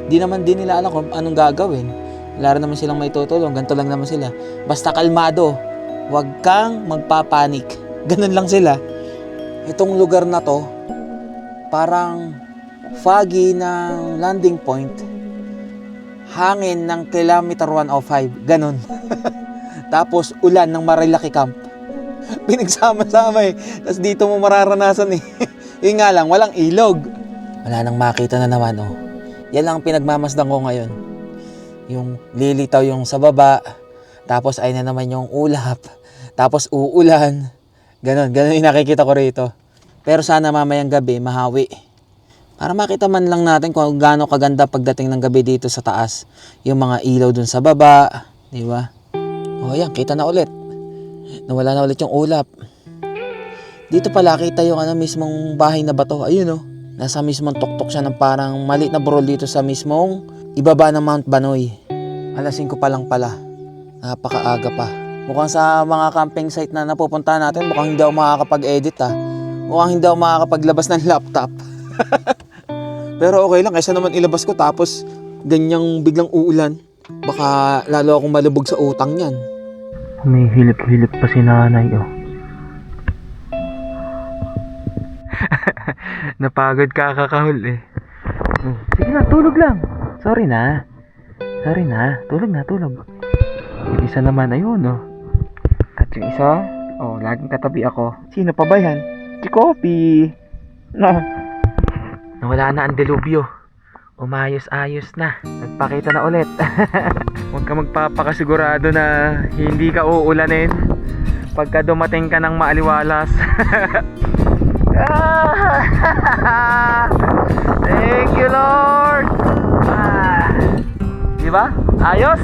di naman din nila alam kung anong gagawin. Wala rin naman silang may tutulong. Ganito lang naman sila. Basta kalmado. Huwag kang magpapanik. Ganun lang sila. Itong lugar na to, parang foggy ng landing point. Hangin ng kilometer 105. Ganon. Tapos ulan ng Marilaki Camp. Pinagsama-sama Tapos dito mo mararanasan Yun nga lang, walang ilog. Wala nang makita na naman Yan lang pinagmamasdan ko ngayon. Yung lilitaw yung sa baba. Tapos ay na naman yung ulap. Tapos uulan. Ganon yung nakikita ko rito. Pero sana mamayang gabi mahawi. Para makita man lang natin kung gaano kaganda pagdating ng gabi dito sa taas. Yung mga ilaw dun sa baba. Di ba? Yan, kita na ulit. Nawala na ulit yung ulap. Dito pala kita yung mismong bahay na bato. Ayun Nasa mismong tuktok siya ng parang maliit na burol dito sa mismong ibaba ng Mount Banoy. Alas 5 pa lang pala. Napakaaga pa. Mukhang sa mga camping site na napupuntahan natin, mukhang hindi ako makakapag-edit Mukhang hindi ako makakapaglabas ng laptop. Pero okay lang, kaysa naman ilabas ko tapos ganyang biglang uulan. Baka lalo akong malubog sa utang yan. May hilip-hilip pa si nanay, oh. Napagod ka kakahol eh. Sige na, tulog lang. Sorry na. Tulog na, tulog. Yung isa naman, ayun, oh. At yung isa, oh, laging katabi ako. Sino pa ba yan? Si Kopi. Nawala na ang delubyo. Umayos-ayos na. Nagpakita na ulit. Huwag ka magpapakasigurado na hindi ka uulanin pagka dumating ka ng maaliwalas. Thank you, Lord. Diba? Ayos?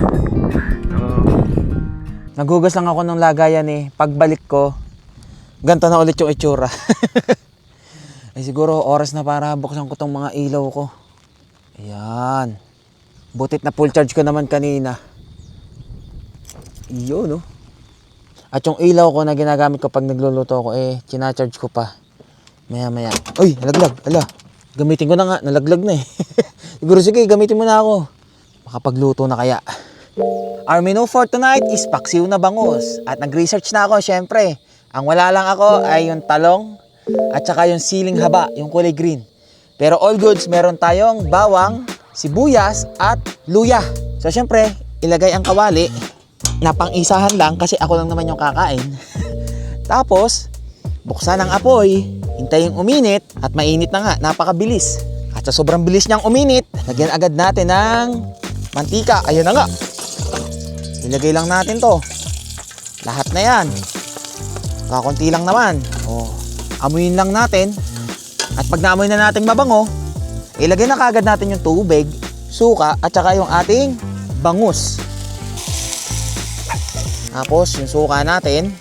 Naghugas lang ako ng lagayan eh. Pagbalik ko, ganito na ulit yung itsura. Eh siguro oras na para buksan ko tong mga ilaw ko. Ayan. Butit na full charge ko naman kanina. Iyon, no? At yung ilaw ko na ginagamit ko pag nagluluto ako, eh, chinacharge ko pa. Maya-maya. Uy, nalaglag. Ala, gamitin ko na nga. Nalaglag na eh. Siguro sige, gamitin mo na ako. Makapagluto na kaya. Our menu for tonight is paksiw na bangus. At nag-research na ako, syempre. Ang wala lang ako ay yung talong at saka yung siling haba, yung kulay green. Pero all goods, meron tayong bawang, sibuyas at luya. So syempre, ilagay ang kawali na pang-isahan lang kasi ako lang naman yung kakain. Tapos, buksan ang apoy, hintayin uminit at mainit na nga, napakabilis. At sa sobrang bilis niyang uminit, lagyan agad natin ng mantika. Ayan na nga. Ilagay lang natin to. Lahat na yan. Kakunti lang naman. Oh, amuyin lang natin. At pag naamoy na natin mabango, ilagay na kagad natin yung tubig, suka, at saka yung ating bangus. Tapos yung suka natin.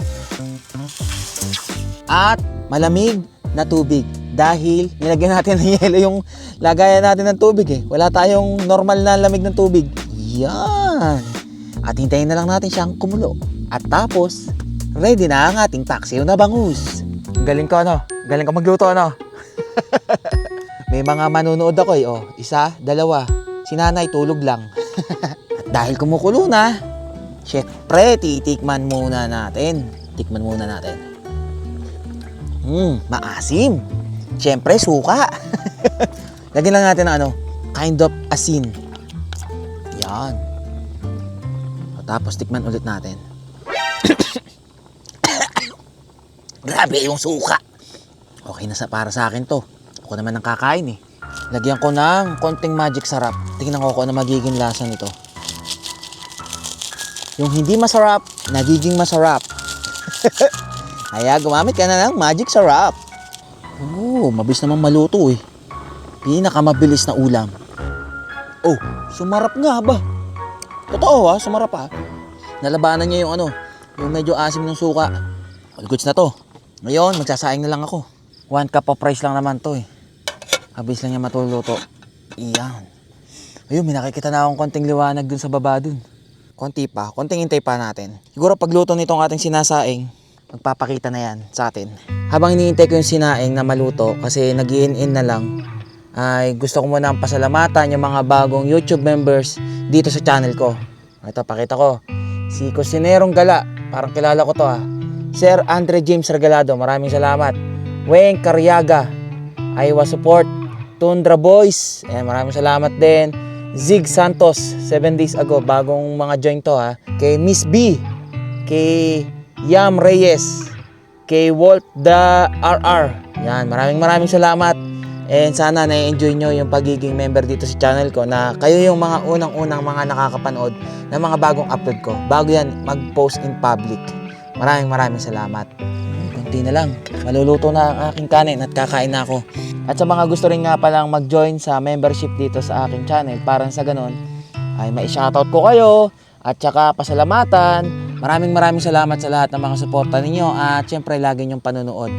At malamig na tubig. Dahil nilagyan natin ng yelo yung lagayan natin ng tubig eh. Wala tayong normal na lamig ng tubig. Yan. At hintayin na lang natin siyang kumulo. At tapos, ready na ang ating paksiw na bangus. Galing ko ano? Galing ko magluto ano? May mga manunood ako eh. Oh, isa, dalawa. Si nanay tulog lang. At dahil kumukulo na, syempre, titikman muna natin. Tikman muna natin. Maasim. Syempre, suka. Lagyan lang natin ng ano, kind of asin. Yan. Tapos tikman ulit natin. Grabe yung suka. Okay na para sa akin to. Ako naman ang kakain eh. Lagyan ko ng konting magic sarap. Tingnan ko ano magiging lasa nito. Yung hindi masarap, nagiging masarap. Kaya gumamit ka na ng magic sarap. Oh, mabilis naman maluto eh. Pinakamabilis na ulam. Oh, sumarap nga ba? Totoo ha, sumarap ha. Nalabanan niya yung ano, yung medyo asim ng suka. All goods na to. Ngayon, magsasaing na lang ako. 1 cup of rice lang naman to eh. Habis lang niya matuluto. Iyan. Ayun, may nakikita na akong konting liwanag dun sa baba dun. Konti pa, konting hintay pa natin. Siguro pagluto nitong ating sinasaing, magpapakita na yan sa atin. Habang iniintay ko yung sinaing na maluto, kasi nag-in na lang, ay gusto ko muna ang pasalamatan yung mga bagong YouTube members dito sa channel ko. Ito, pakita ko. Si Kusinerong Gala, parang kilala ko to ah. Sir Andre James Regalado, maraming salamat. Weng Carriaga, Iowa Support, Tundra Boys, maraming salamat din. Zig Santos, 7 days ago, bagong mga join to ha. Kay Miss B, kay Yam Reyes, kay Walt the RR. Yan, maraming salamat. And sana na-enjoy nyo yung pagiging member dito sa channel ko na kayo yung mga unang-unang mga nakakapanood ng mga bagong upload ko. Bago yan mag-post in public. Maraming salamat. Kunti na lang. Maluluto na ang aking kanin at kakain na ako. At sa mga gusto rin nga palang mag-join sa membership dito sa aking channel, parang sa ganun, ay mai-shoutout ko kayo at saka pasalamatan. Maraming salamat sa lahat ng mga suporta ninyo at syempre lagi nyong panonood.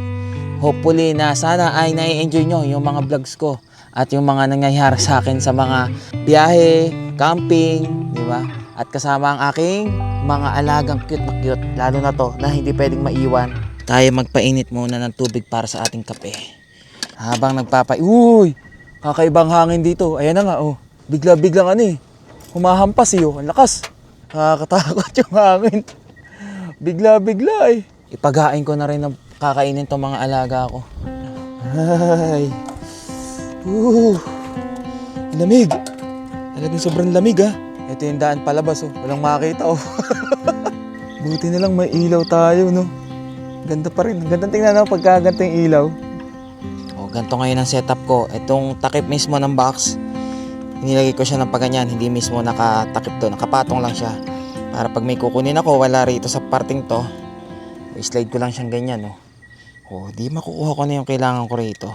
Hopefully na sana ay nai-enjoy nyo yung mga vlogs ko at yung mga nangyayari sa akin sa mga biyahe, camping, di ba? At kasama ang aking mga alagang cute na cute, lalo na to na hindi pwedeng maiwan. Tayo magpainit muna ng tubig para sa ating kape. Habang Uy! Kakaibang hangin dito. Ayan na nga, oh. bigla-biglang ano eh, humahampas eh, oh. Ang lakas. Nakakatakot yung hangin. Bigla-bigla eh. Ipaghain ko na rin ng kakainin tong mga alaga ko. Ay. Lamig. Talagang sobrang lamig ah. Ito yung daan palabas oh. Walang makakita oh. Buti na lang may ilaw tayo no. Ganda pa rin. Ganda tingnan no pagka ganito yung ilaw. Oh, ganito ngayon ang setup ko. Itong takip mismo ng box. Nilagay ko siya ng paganyan. Hindi mismo nakatakip to. Nakapatong lang siya. Para pag may kukunin ako, wala rito sa parting to. I-slide ko lang siyang ganyan oh. Oh, di makukuha ko na yung kailangan ko rito.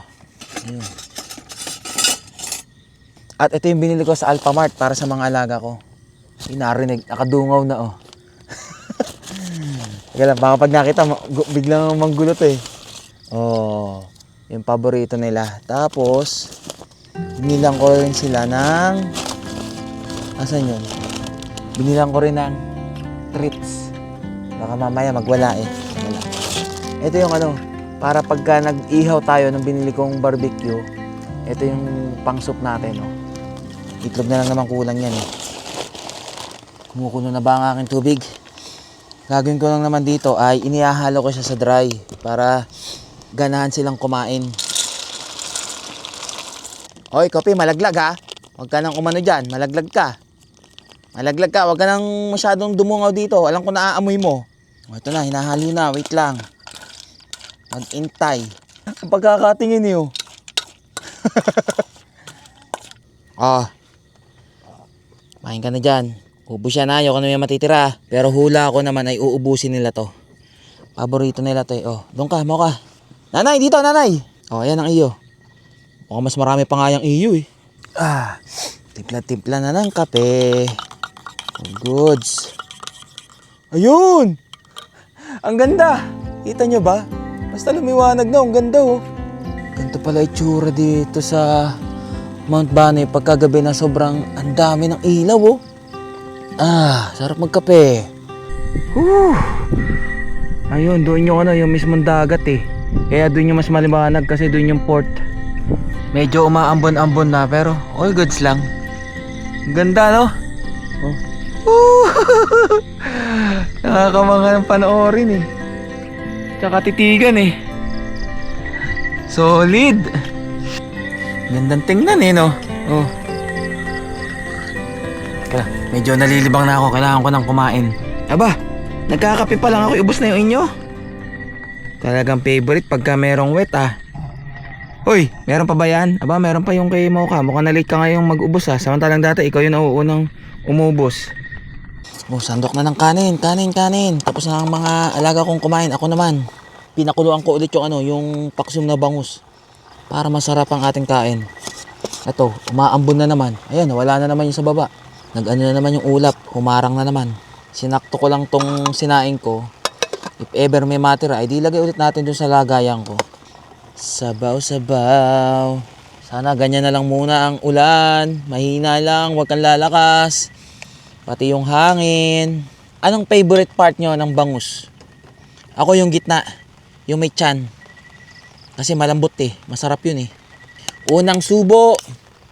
Ayun. At ito yung binili ko sa Alphamart para sa mga alaga ko. Narinig, nakadungaw na oh. Teka lang, baka pag nakita, biglang manggulot eh. Oh, yung paborito nila. Tapos, binilang ko rin sila ng... Asan yun? Binilang ko rin ng treats. Baka mamaya magwala eh. Wala. Ito yung ano, para pagka nag-ihaw tayo ng binili kong barbecue, ito yung pang-soup natin oh. Itlog na lang naman kulang yan eh. Kumukulo na ba ang aking tubig? Gagawin ko lang naman dito ay inihahalo ko siya sa dry para ganahan silang kumain. Hoy, Kopi, malaglag ha. Huwag ka nang umano dyan, malaglag ka. Malaglag ka, huwag ka nang masyadong dumungaw dito. Alam ko naaamoy mo. O, ito na, hinahalo na, wait lang. Mag-intay. Ang pagkakatingin niyo. Ah. Main ka na dyan. Ubus yan na, ayoko na may matitira. Pero hula ko naman ay uubusin nila to. Paborito nila to eh. Oh, doon ka, mo ka. Nanay, dito nanay. Oh, ayan ang iyo. Mukhang mas marami pa nga yung iyo eh. Ah, timpla-timpla na ng kape. Goods. Ayun! Ang ganda! Kita nyo ba? Basta lumiwanag na, ang ganda oh. Ganito pala itsura dito sa Mount Banoy pagkagabi na sobrang ang dami ng ilaw oh. Ah, sarap magkape. Whew. Ayun, doon yung ano, yung mismong dagat eh. Kaya doon yung mas maliwanag kasi doon yung port. Medyo umaambon-ambon na pero all goods lang. Ganda no? Oh. Nakakamanga ng panoorin eh. Tsaka titigan eh. Solid. Gandang tingnan eh no? Oh. Teka, medyo nalilibang na ako. Kailangan ko nang kumain. Aba, nagkakape pa lang ako. Ubus na yung inyo. Talagang favorite pagka merong wet ah. Hoy, meron pa ba yan? Aba, meron pa yung kay Mocha. Mukhang na late ka ngayong mag-ubos ha. Samantalang dati ikaw yung nauunang umubos. Oh, sandok na ng kanin. Tapos na ang mga alaga kong kumain. Ako naman, pinakuluan ko ulit yung ano, yung paksum na bangus. Para masarap ang ating kain. Ito, umaambon na naman. Ayan, wala na naman yung sa baba. Nag-ano na naman yung ulap. Humarang na naman. Sinakto ko lang tong sinaing ko. If ever may matira, ay di lagay ulit natin dun sa lagayan ko. Sabaw-sabaw. Sana ganyan na lang muna ang ulan. Mahina lang, huwag kang lalakas. Pati yung hangin. Anong favorite part nyo ng bangus? Ako yung gitna. Yung may tiyan. Kasi malambot eh. Masarap yun eh. Unang subo,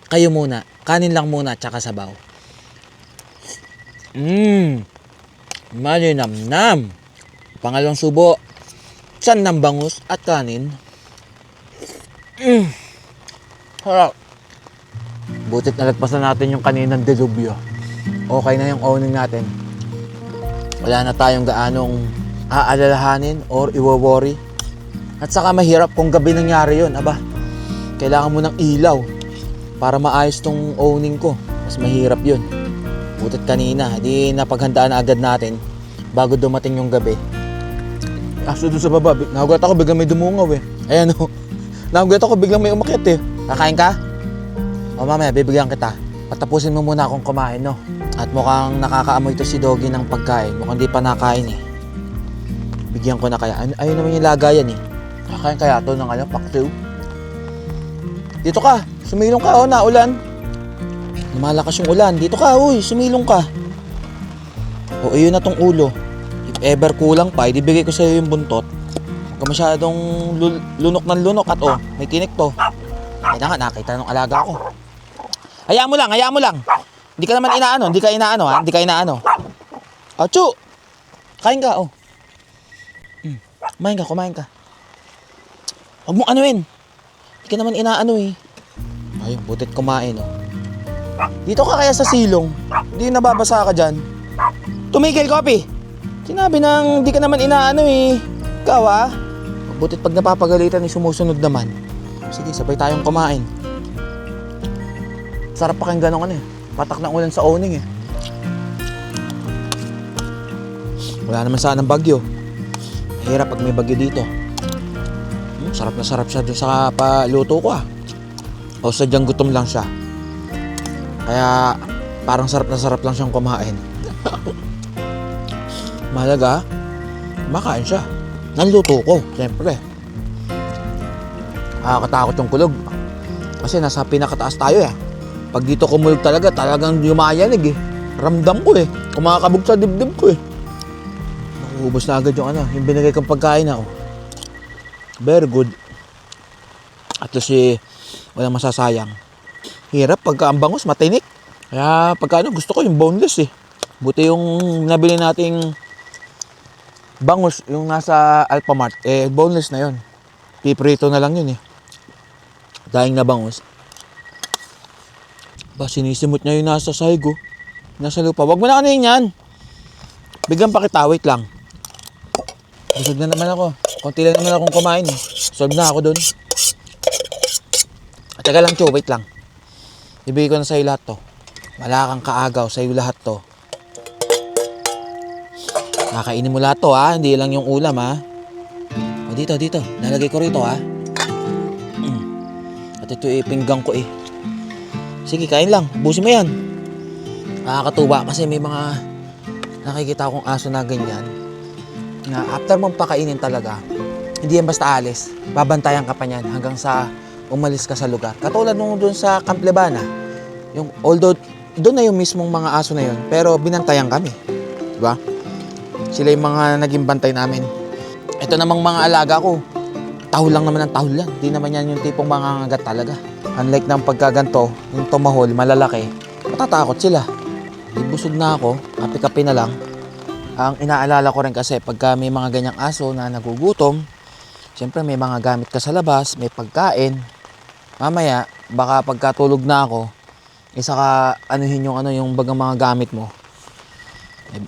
kayo muna. Kanin lang muna, tsaka sabaw. Malinamnam. Pangalawang subo, tiyan ng bangus at kanin. Harap. Butit nalagpasan natin yung kaninang delubyo. Okay na yung owning natin. Wala na tayong gaanong aalalahanin or iwo-worry. At saka mahirap kung gabi nangyari yun. Aba, kailangan mo ng ilaw para maayos tong owning ko. Mas mahirap yun. Butit kanina, di napaghandaan na agad natin bago dumating yung gabi. Actually doon sa baba, nahugat ako biglang may dumungaw eh. Ayan o. Nahugat ako biglang may umakyat eh. Kakain ka? O mamaya, bibigyan kita. Patapusin mo muna akong kumain, no? At mukhang nakakaamoy to si Doggy ng pagkain. Mukhang di pa nakain eh. Bigyan ko na kaya. Ayun naman yung lagayan eh. Kakain kaya to ng ano, paktiw. Dito ka. Sumilong ka, oh, naulan. Lumalakas yung ulan. Dito ka, uy. Sumilong ka. O, ayun na tong ulo. If ever kulang pa, ibibigay ko sa'yo yung buntot. Huwag ka masyadong lunok ng lunok at oh, may tinik to. Kaya nga, nakita ng alaga ko. Hayaan mo lang, hayaan mo lang. Hindi ka naman inaano, hindi ka inaano ha, hindi ka inaano. Oh, Chu! Kain ka, oh. Kumain ka, kumain ka. Huwag mong anuin. Hindi ka naman inaano eh. Ayun, butit kumain, oh. Dito ka kaya sa silong. Hindi nababasa ka dyan. Tumigil, Kopi! Sinabi nang hindi ka naman inaano eh. Ikaw ah. Butit pag napapagalitan eh, sumusunod naman. Sige, sabay tayong kumain. Sarap pakinggan ng ano eh. Patak ng ulan sa awning eh. Wala naman sanang bagyo. Hirap pag may bagyo dito. Sarap na sarap siya dun sa paluto ko ah. O sadyang gutom lang siya. Kaya parang sarap na sarap lang siyang kumain. Mahalaga, makain siya. Nanluto ko, siyempre. Nakakatakot yung kulog. Kasi nasa pinakataas tayo eh. Pag dito kumulog talagang yumayanig eh. Ramdam ko eh. Kumakabog sa dibdib ko eh. Nakuubos na agad yung yung binigay kong pagkain na oh. Very good. At least walang masasayang. Hirap pagka ang bangus matinik. Kaya pagka gusto ko yung boneless eh. Buti yung nabili nating bangus yung nasa Alphamart. Boneless na yun. Piprito na lang yun eh. Daing na bangus. Ba, sinisimot niya yung nasa sahig oh. Nasa lupa. Wag mo na kanin yan. Bigyan pa kita. Wait lang. Busog na naman ako. Konti lang naman akong kumain eh. Solve na ako dun. Teka lang, Chu. Wait lang. Ibigay ko na sa'yo lahat to. Wala kang kaagaw. Sa'yo lahat to. Nakainin mo lahat to ha. Hindi lang yung ulam ha. O dito. Nalagay ko rito ha. At ito pinggang ko eh. Sige, kain lang. Busin mo yan. Nakakatuwa kasi may mga nakikita akong aso na ganyan. Na after mong pakainin talaga, hindi yan basta alis. Babantayan ka pa niyan hanggang sa umalis ka sa lugar. Katulad nung doon sa Camp Lebana. Although, doon na yung mismong mga aso na yun. Pero binantayan kami. Diba? Sila yung mga naging bantay namin. Ito namang mga alaga ko. Tahol lang naman ang tahol lang. Di naman yan yung tipong mga ngagat talaga. Unlike ng pagkaganto, yung tumahol, malalaki, matatakot sila. Ibusog na ako, kape-kape na lang. Ang inaalala ko rin kasi pagka may mga ganyang aso na nagugutom, siyempre may mga gamit ka sa labas, may pagkain. Mamaya, baka pagkatulog na ako, isa ka anuhin yung bagang mga gamit mo.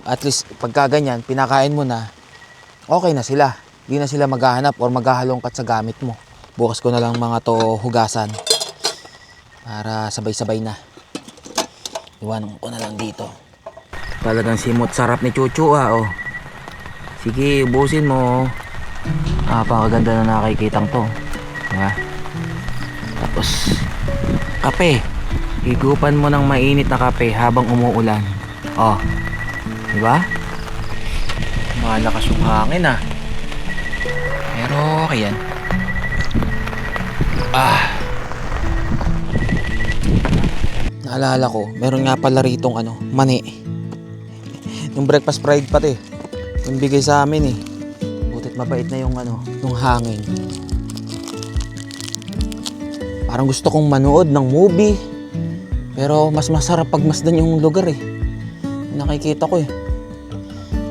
At least pagka ganyan, pinakain mo na, okay na sila. Hindi na sila maghahanap or maghahalongkat sa gamit mo. Bukas ko na lang mga to hugasan. Para sabay-sabay na. Iwanan ko na lang dito. Talagang simot sarap ni Chuchu oh. Sige, ubusin mo. Napakaganda na nakikitang to. Diba? Tapos, kape. Higupan mo ng mainit na kape habang umuulan. Oh. Diba? Malakas yung hangin ah. Pero okay yan. Naalala ko, meron nga pala ritong mani. Yung breakfast fried pati. Yung bigay sa amin eh. Butit mabait na yung yung hangin. Parang gusto kong manood ng movie. Pero mas masarap pag masdan yung lugar eh. Nakikita ko eh.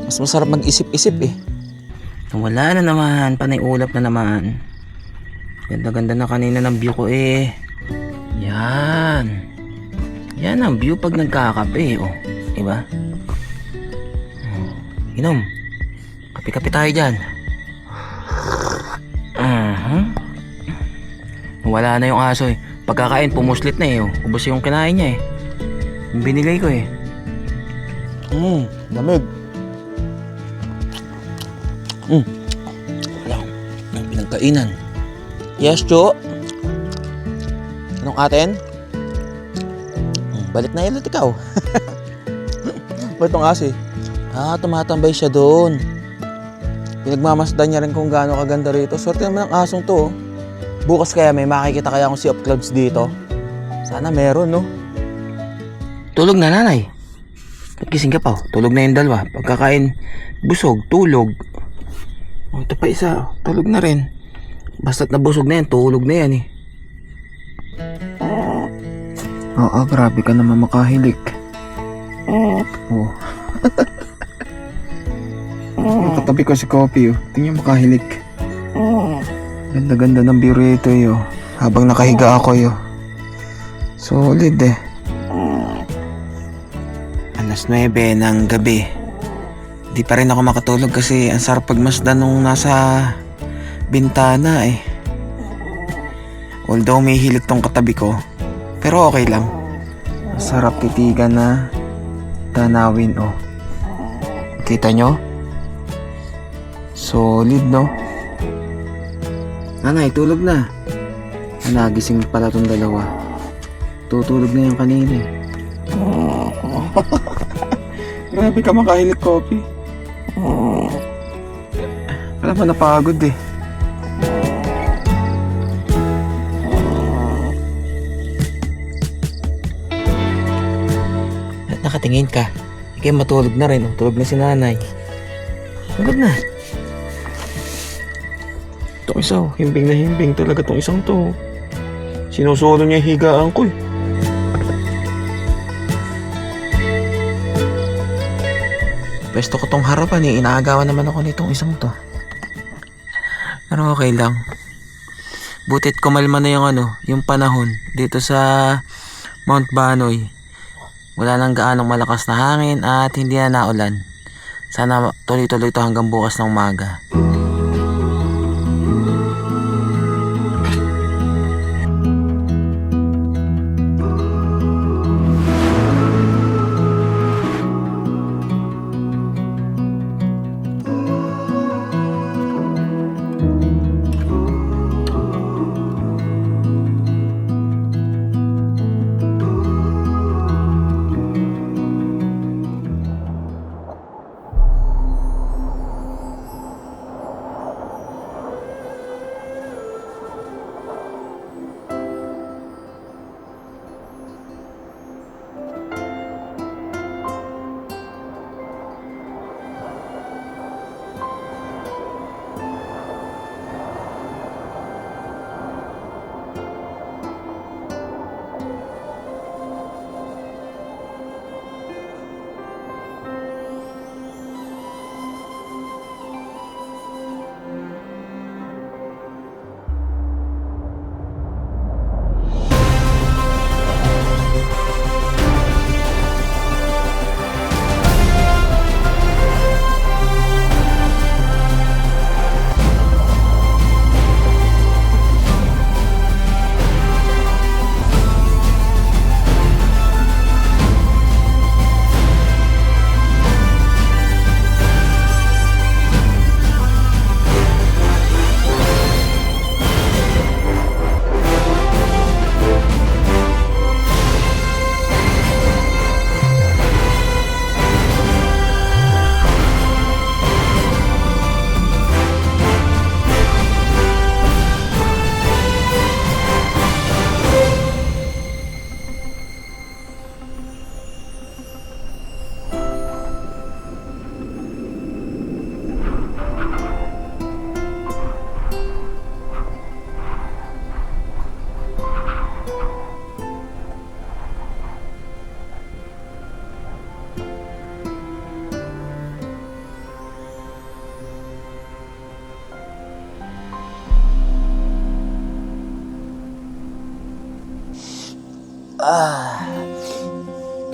Mas masarap mag-isip-isip eh. Wala na naman, panay ulap na naman. Ganda-ganda na kanina ng view ko eh. Yan. Yan ang view pag nagkakape oh. Diba? Inom. Kape-kape tayo dyan. Wala na yung aso eh. Pagkakain, pumuslit na eh oh. Ubos yung kinain niya eh. Yung binigay ko eh. Lamig. Wala ang pinagkainan. Yes, Chu. Anong atin? Balik na ulit ikaw. Ba't itong aso eh? Tumatambay siya doon. Pinagmamasdan niya rin kung gaano kaganda rito. Swerte naman ang asong to. Bukas kaya may makikita kaya akong sea of clouds dito. Sana meron, no? Tulog na, nanay. Gising ka pa, tulog na yung dalawa. Pagkakain, busog, tulog. Ito pa isa, tulog na rin. Basta't nabusog na yan, tulog na yan eh. Oo, grabe ka naman makahilik. Oh. Nakatabi ko si Kopi, oh. Tingnan makahilik. Ganda-ganda ng view rito, yo. Habang nakahiga ako, yo. Solid, eh. Alas 9 ng gabi. Di pa rin ako makatulog kasi ang sarap pagmasdan nung nasa bintana, eh. Although may hilik tong katabi ko, pero okay lang. Masarap titigan na tanawin, oh. Kita nyo? Solid, no? Nanay, tulog na. Nagising pala tong dalawa. Tutulog na yung kanina, eh. Grabe ka makahilik, Kopi. Alam mo, napagod, eh. Nakatingin ka. Ikaw matulog na rin. Oh. Tulog na si nanay. Tulog na. Itong isa, oh. Himbing na himbing talaga itong isang to. Sinusulo niya yung higaan ko, eh. Pwesto ko tong harapan, eh. Inaagawan naman ako nitong isang to. Pero okay lang. Butit kumalma na yung panahon dito sa Mount Banoy. Wala nang gaanong malakas na hangin at hindi na naulan. Sana tuloy-tuloy ito hanggang bukas ng umaga.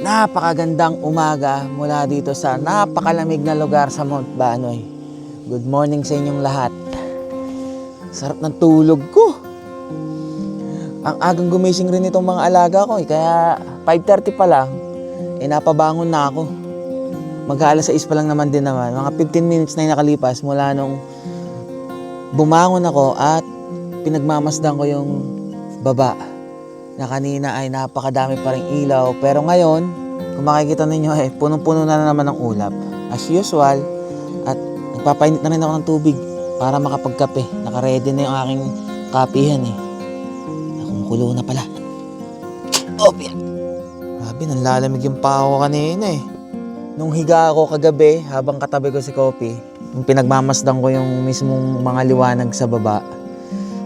Napakagandang umaga mula dito sa napakalamig na lugar sa Mount Banoy. Good morning sa inyong lahat. Sarap ng tulog ko. Ang agang gumising rin itong mga alaga ko, kaya 5:30 pa lang, napabangon na ako. Mag-aalas 6 pa lang naman din naman. Mga 15 minutes na yung nakalipas mula nung bumangon ako at pinagmamasdan ko yung baba. Na kanina ay napakadami pa ring ilaw. Pero ngayon, kung makikita ninyo, punong-puno na naman ng ulap. As usual, at nagpapainit na rin ako ng tubig para makapagkape. Naka-ready na yung aking kapihan, eh. Kumukulo na pala. Oh, grabe, nanlalamig yung paa ko kanina, eh. Nung higa ako kagabi, habang katabi ko si Kopi, nung pinagmamasdan ko yung mismong mga liwanag sa baba,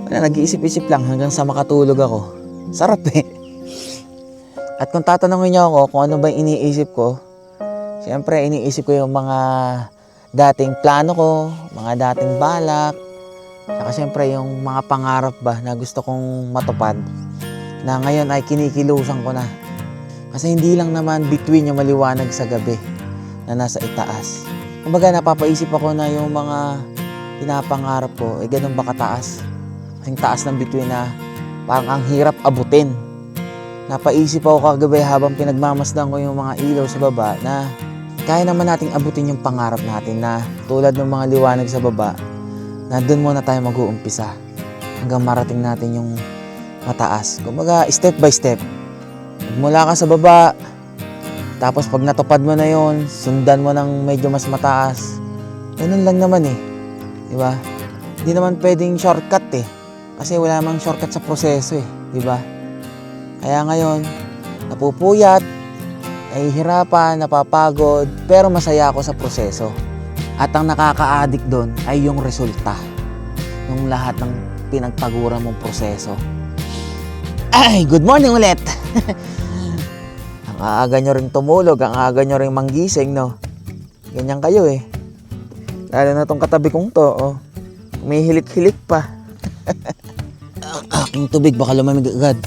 nag-iisip-isip lang hanggang sa makatulog ako. Sarap, eh. At kung tatanungin niyo ako kung ano ba yung iniisip ko, siyempre iniisip ko yung mga dating plano ko, mga dating balak, saka siyempre yung mga pangarap ba na gusto kong matupad na ngayon ay kinikilusan ko na. Kasi hindi lang naman between yung maliwanag sa gabi na nasa itaas. Kumbaga napapaisip ako na yung mga pinapangarap ko, ganun ba kataas? Kasing taas ng between na parang ang hirap abutin. Napaisip ako kagabi habang pinagmamasdan ko yung mga ilaw sa baba na kaya naman nating abutin yung pangarap natin na tulad ng mga liwanag sa baba na doon muna tayo mag-uumpisa hanggang marating natin yung mataas. Kumbaga step by step. Mula ka sa baba, tapos pag natupad mo na yon, sundan mo ng medyo mas mataas. Ganun lang naman eh. Diba? Hindi naman pwedeng shortcut eh. Kasi wala namang shortcut sa proseso eh. Diba? Kaya ngayon, napupuyat, nahihirapan, napapagod, pero masaya ako sa proseso. At ang nakaka-addict doon ay yung resulta ng lahat ng pinagpaguran mong proseso. Ay, good morning ulit! Ang aaga nyo rin tumulog, ang aaga nyo rin manggising, no? Ganyan kayo eh. Lalo na tong katabi kong to, oh. Umihilik-hilik pa. Ang aking tubig, baka lumamig agad.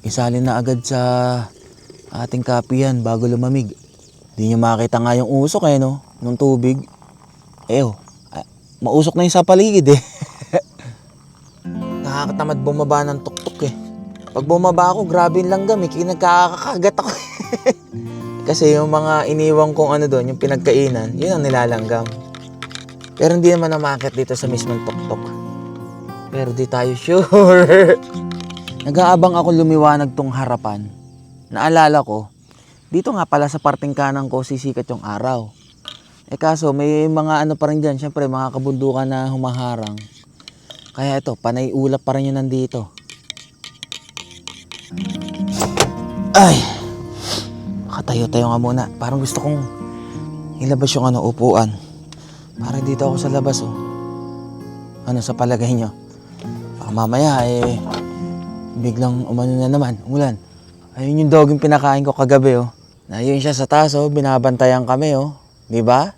Isalin na agad sa ating kapihan bago lumamig. Hindi nyo makita nga yung usok eh, no? Nung tubig. Mausok na yung sa paligid eh. Nakakatamad bumaba ng tuktok eh. Pag bumaba ako, grabe yung langgam eh. Nagkakagat ako. Kasi yung mga iniwang kong ano doon, yung pinagkainan, yun ang nilalanggam. Pero hindi naman namakit dito sa mismong tuktok. Pero di tayo sure. Nag-aabang ako lumiwanag tong harapan. Naalala ko, dito nga pala sa parting kanan ko sisikat yung araw. Kaso may mga ano pa rin dyan, syempre mga kabundukan na humaharang. Kaya ito, panay ulap pa rin yun nandito. Ay! Makatayo-tayo nga muna. Parang gusto kong ilabas yung upuan. Para dito ako sa labas, oh. Ano sa palagay nyo? Baka mamaya, biglang umano na naman, umulan. Ayun yung dogong pinakain ko kagabi, oh. Ayun siya sa taas, oh. Binabantayan kami, oh. Diba?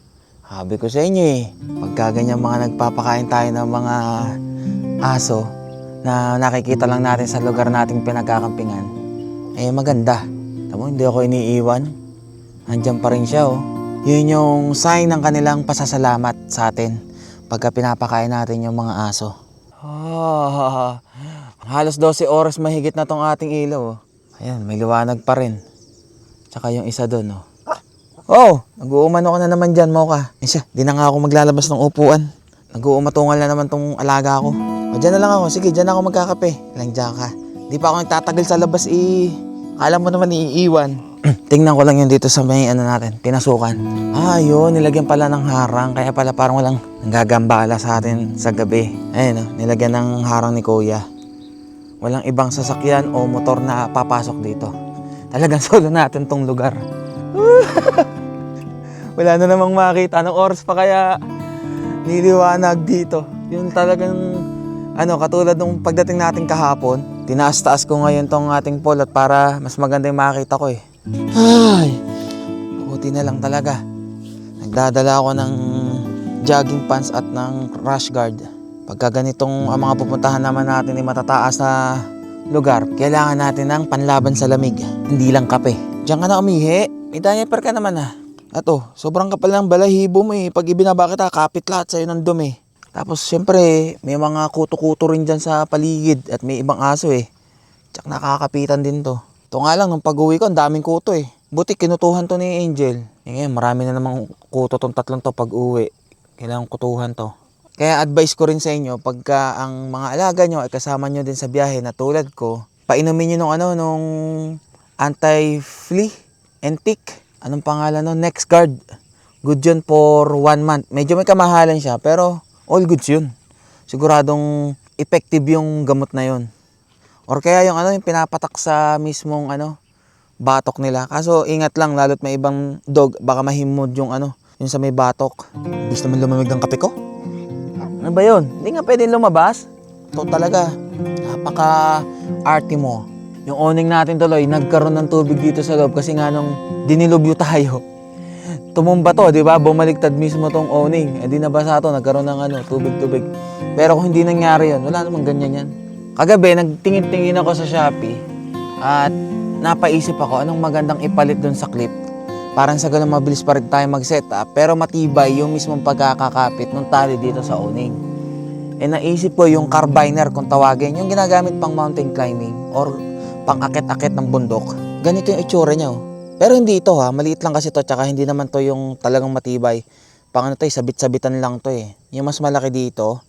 Sabi ko sa inyo, pagka ganyan mga nagpapakain tayo ng mga aso na nakikita lang natin sa lugar nating pinagkakampingan, maganda. Tamo, hindi ako iniiwan. Nandiyan pa rin siya, oh. Yun yung sign ng kanilang pasasalamat sa atin pagka pinapakain natin yung mga aso. Halos 12 oras mahigit na tong ating ilaw, oh. Ayan, may liwanag pa rin. Tsaka yung isa doon, oh. Oh, nag-uumano ko na naman dyan, Mocha. Siya, di na nga ako maglalabas ng upuan. Nag-uumatungal na naman tong alaga ko. O, dyan na lang ako. Sige, dyan ako magkakape. Lang dyan ka. Di pa ako nagtatagal sa labas, Alam mo naman, iiwan. Tingnan ko lang yun dito sa may natin, pinasukan. Yun, nilagyan pala ng harang. Kaya pala parang walang nanggagambala sa atin sa gabi. Ayun, nilagyan ng harang ni Kuya. Walang ibang sasakyan o motor na papasok dito. Talagang solo natin tong lugar. Wala na namang makita. Anong oras pa kaya niliwanag dito? Yung talagang, katulad nung pagdating natin kahapon, tinaas-taas ko ngayon tong ating polot para mas maganda yung makita ko eh. Ay, buti na lang talaga. Nagdadala ako ng jogging pants at ng rash guard. Pagka ganitong ang mga pupuntahan naman natin ay matataas na lugar, kailangan natin ng panlaban sa lamig. Hindi lang kape. Diyan ka na umihi. May diaper ka naman Ato, sobrang kapal ng balahibo mo eh. Pag ibinaba kita, kapit lahat sa'yo ng dumi. Tapos syempre, may mga kuto-kuto rin dyan sa paligid at may ibang aso eh. Tsak nakakapitan din to. Ito nga lang, nung pag-uwi ko, ang daming kuto eh. Buti kinutuhan to ni Angel. Ngayon, marami na namang kuto tong tatlong to pag-uwi. Kailangan kutuhan to. Kaya advice ko rin sa inyo, pagka ang mga alaga nyo ay kasama nyo din sa biyahe na tulad ko, painumin nyo nung anti-flea and tick. Anong pangalan no? NexGard. Good yun for 1 month. Medyo may kamahalan siya, pero all goods yun. Siguradong effective yung gamot na yun. Or kaya yung yung pinapatak sa mismong batok nila. Kaso ingat lang, lalo't may ibang dog, baka mahimod yung yung sa may batok. Gusto mo lumamig ng kape ko? Ano ba yun? Hindi nga pwedeng lumabas. Ito talaga, napaka-arte mo. Yung awning natin tuloy, nagkaroon ng tubig dito sa loob kasi nga nung dinilubyo tayo. Tumumba to, di ba? Bumaliktad mismo tong awning. Eh di nabasa to, nagkaroon ng tubig-tubig. Pero kung hindi nangyari yun, wala namang ganyan yan. Kagabi, nagtingin-tingin ako sa Shopee at napaisip ako anong magandang ipalit dun sa clip. Parang sa ganun mabilis pa rin tayo mag-setup pero matibay yung mismong pagkakakapit ng tali dito sa awning. Eh naisip ko yung carbiner kung tawagin, yung ginagamit pang mountain climbing or pang akit-akit ng bundok. Ganito yung itsura niya oh. Pero hindi ito ha, maliit lang kasi to tsaka hindi naman to yung talagang matibay. Pang sabit-sabitan lang to eh. Yung mas malaki dito,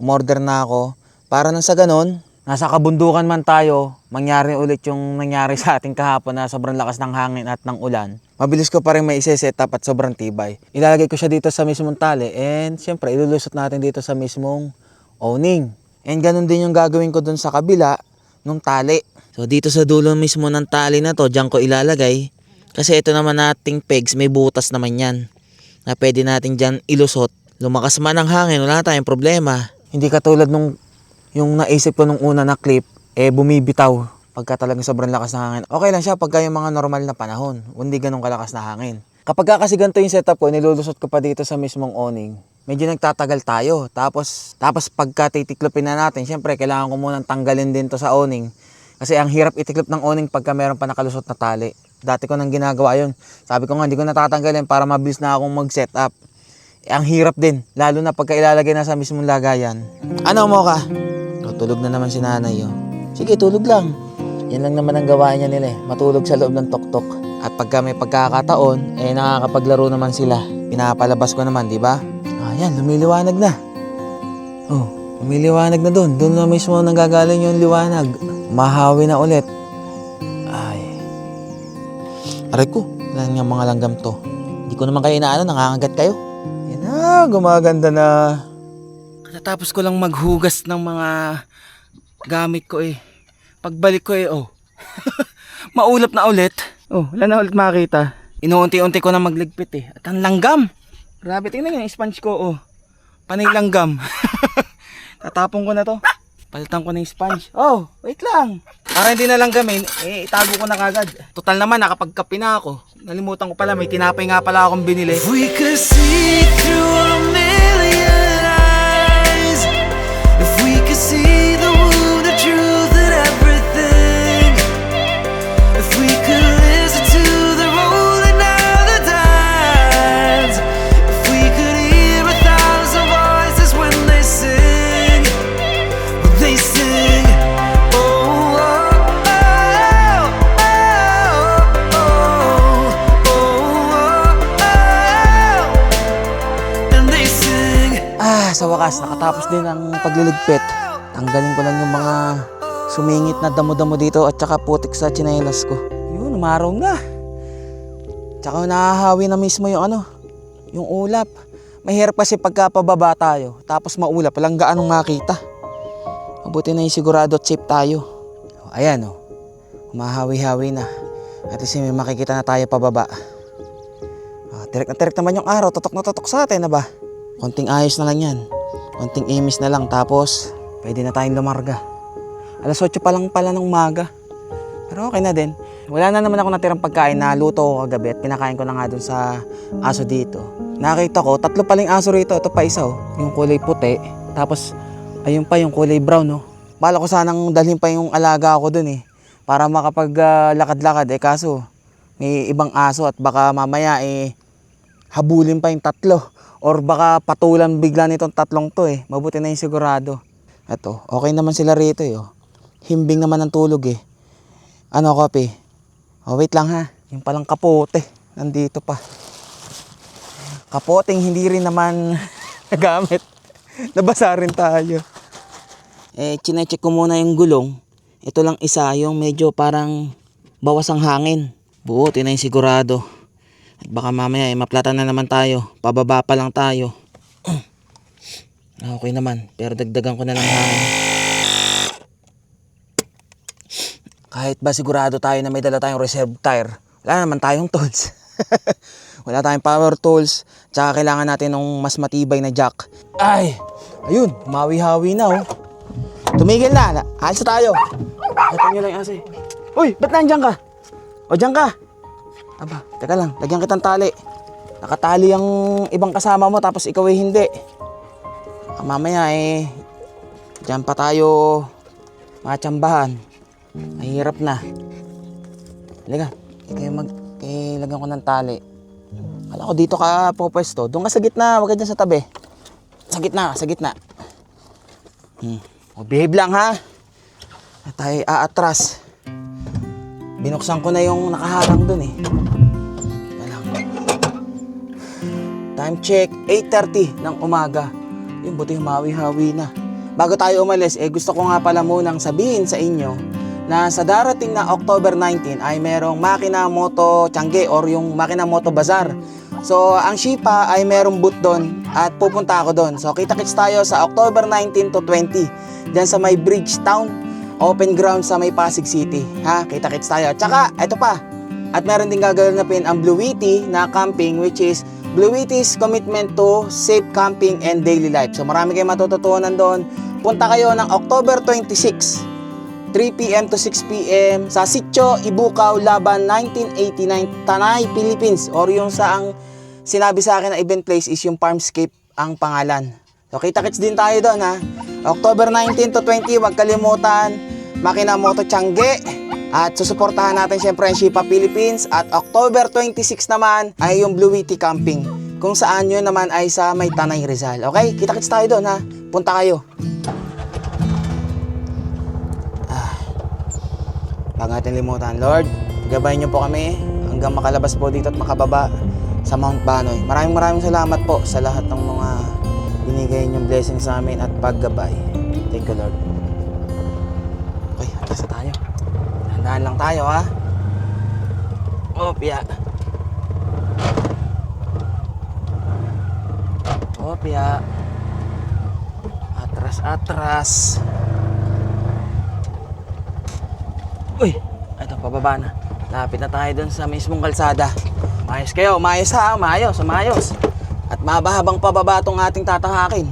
umorder na ako para nang sa ganun, nasa kabundukan man tayo, mangyari ulit yung nangyari sa ating kahapon na sobrang lakas ng hangin at ng ulan. Mabilis ko pa rin may set up at sobrang tibay. Ilalagay ko siya dito sa mismong tali and syempre ilulusot natin dito sa mismong awning. And ganun din yung gagawin ko dun sa kabila nung tali. So dito sa dulo mismo ng tali na to, dyan ko ilalagay. Kasi ito naman nating pegs, may butas naman yan. Na pwede natin dyan ilusot. Lumakas man ang hangin, wala tayong problema. Hindi katulad nung yung naisip ko nung una na clip, bumibitaw pagka talagang sobrang lakas ng hangin. Okay lang siya pagka yung mga normal na panahon, hindi ganun kalakas na hangin. Kapag kasi ganito yung setup ko, nilulusot ko pa dito sa mismong awning, medyo nagtatagal tayo. Tapos pagka titiklopin na natin, syempre kailangan ko munang tanggalin din to sa awning. Kasi ang hirap itiklop ng awning pagka meron pa nakalusot na tali. Dati ko nang ginagawa yun. Sabi ko nga, hindi ko natatanggalin para mabilis na akong mag-setup. Ang hirap din, lalo na pagka ilalagay na sa mismong lagayan. Ano mo ka? Tulog na naman si nanay oh. Sige, tulog lang. Yan lang naman ang gawain niya nila eh. Matulog sa loob ng tuktok. At pagka may pagkakataon, nakakapaglaro naman sila. Pinapalabas ko naman, di ba? Ayan, lumiliwanag na. Oh, lumiliwanag na doon. Doon na mismo nanggagaling yung liwanag. Mahawi na ulit. Ay. Aray ko, lang yung mga langgam to. Hindi ko naman kayo inaano, nangangagat kayo. Yan na, gumaganda na. Katapos ko lang maghugas ng mga gamit ko eh. Pagbalik ko maulap na ulit. Wala na ulit makita. Inuunti-unti ko na magligpit eh. At ang langgam. Grabe, tingnan yung sponge ko Panay langgam. Tatapon ko na to. Palitan ko na yung sponge. Wait lang. Para hindi na langgamin, itago ko na kagad. Total naman, nakapagkape na ako. Nalimutan ko pala, may tinapay nga pala akong binili. If we could see through a million eyes, if we could see the wounded truth in everything, if we could listen to the rolling of the tides, if we could hear 1,000 voices when they sing, oh, oh, oh, oh, oh, and they sing. Sa wakas, nakatapos din ang pagliligpit. Tanggalin ko lang yung mga sumingit na damo-damo dito at saka putik sa tsinelas ko. Yun, umaraw na. Tsaka nahahawi na mismo yung yung ulap. Mahirap kasi pagka pababa tayo, tapos maulap, walang gaanong makita. Mabuti na yung sigurado at safe tayo. Ayan humahawi-hawi na. At least may makikita na tayo pababa. Tirik na tirik naman yung araw, tutok na tutok sa atin na ba? Konting ayos na lang yan. Konting imis na lang tapos pwede na tayong lumarga. Alas 8 pa lang pala ng umaga. Pero okay na din. Wala na naman ako natirang pagkain na luto ko kagabi at pinakain ko na nga dun sa aso dito. Nakita ko, 3 paling aso rito. Ito pa isa yung kulay puti. Tapos ayun pa yung kulay brown Bala ko sanang dalhin pa yung alaga ko dun para makapaglakad-lakad kaso may ibang aso at baka mamaya habulin pa yung 3. Or baka patulan bigla nitong 3 to Mabuti na yung sigurado. Ito, okay naman sila rito Himbing naman ang tulog Kopi? Wait lang ha. Yung palang kapote. Nandito pa. Kapoteng hindi rin naman nagamit. Nabasa rin tayo. Chinecheck ko muna yung gulong. Ito lang isa, yung medyo parang bawas ang hangin. Buti na yung sigurado. At baka mamaya maplatan na naman tayo. Pababa pa lang tayo. Okay naman, pero dagdagan ko na lang hangin. Kahit ba sigurado tayo na may dala tayong reserve tire, wala naman tayong tools. Wala tayong power tools. Tsaka kailangan natin ng mas matibay na jack. Ayun, mawi-hawi na Tumigil na, alis na tayo. Ito nyo lang yung asa Uy, ba't nandiyan ka? O, diyan ka. Aba, teka lang, lagyan kitang tali. Nakatali ang ibang kasama mo tapos ikaw ay hindi. Mamaya diyan pa tayo matsambahan. Mahirap na. Halika, lagyan ko ng tali. Kala ko dito ka pupwesto. Doon ka sa gitna, huwag ka dyan sa tabi. Sa gitna. O, behave lang ha. At tayo aatras. Binuksan ko na yung nakaharang doon eh. Time check, 8:30 ng umaga. Yung buti humawi-hawi na. Bago tayo umalis, gusto ko nga pala munang sabihin sa inyo na sa darating na October 19 ay merong Makina Moto Tiangge or yung Makina Moto Bazaar. So, ang Shipa ay merong booth doon at pupunta ako doon. So, kita-kits tayo sa October 19 to 20 dyan sa may Bridgetown Open Ground sa may Pasig City. Ha? Kita-kits tayo. Tsaka, eto pa. At meron din gaganapin ang Blue Wheatie na camping, which is Blue Wheatie's commitment to safe camping and daily life. So marami kayong matututunan doon. Punta kayo ng October 26, 3 p.m. to 6 p.m. sa Sitio Ibukaw, Laban 1989, Tanay, Philippines. Or yung sa ang sinabi sa akin na event place is yung Farmscape ang pangalan. So kita-kits din tayo doon ha. October 19 to 20, huwag kalimutan, Makina Moto Tiangge. At susuportahan natin syempre ang Shipa Philippines. At October 26 naman ay yung Blue Wheatie Camping. Kung saan yun naman ay sa may Tanay Rizal. Okay? Kita-kits tayo doon ha. Punta kayo. Bago natin limutan, Lord, gabayan niyo po kami hanggang makalabas po dito at makababa sa Mount Banoy. Maraming salamat po sa lahat ng mga binigay niyong blessings sa amin at paggabay. Thank you, Lord. Okay, atras na tayo. Dahan lang tayo ha. Opya. Atras. Uy, ito pababa na. Lapit na tayo dun sa mismong kalsada. Maayos kayo, maayos ha, maayos. At mabahabang pababa tong ating tatahakin.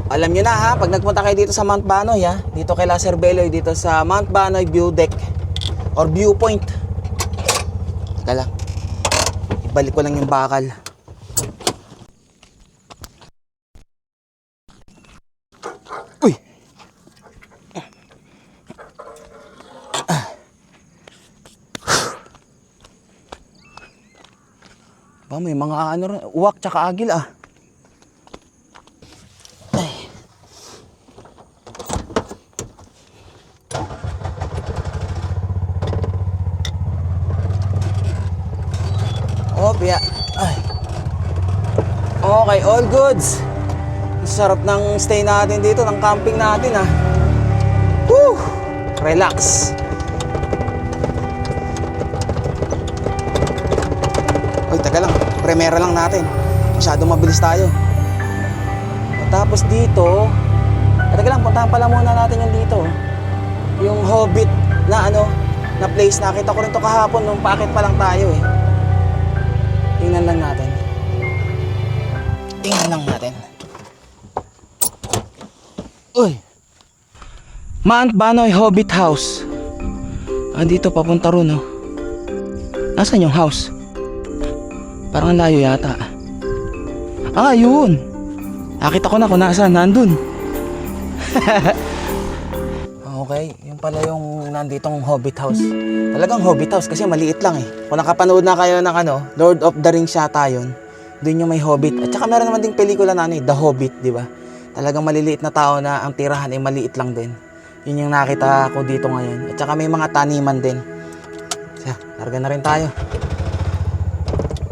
Alam nyo na ha, pag nagpunta kayo dito sa Mount Banoy ha, dito kay La Cerveloy, dito sa Mount Banoy View Deck or Viewpoint. Teka lang, ibalik ko lang yung bakal. Uy! May mga uwak tsaka agil ah. Opya. Okay, all goods. Sarap ng stay natin dito, ng camping natin ah. Woo! Relax. Uy, taga lang. Primera lang natin. Masyadong mabilis tayo. Tapos dito, taga lang, puntahan pala muna natin yung dito. Yung Hobbit na na place. Nakita ko rin to kahapon nung paakit pa lang tayo eh. Tingnan lang natin. Uy! Mount Banoy Hobbit House. Dito papunta ron oh. Nasaan yung house? Parang layo yata. Yun! Nakita ko na kung nasaan, nandun. Okay, yun pala yung nanditong Hobbit House. Talagang Hobbit House kasi maliit lang eh. Kung nakapanood na kayo ng Lord of the Rings yata yun, dun yung may Hobbit. At saka meron naman ding pelikula na The Hobbit, di ba? Talagang maliliit na tao na ang tirahan ay maliit lang din. Yun yung nakita ko dito ngayon. At saka may mga taniman din. Siya, larga na rin tayo.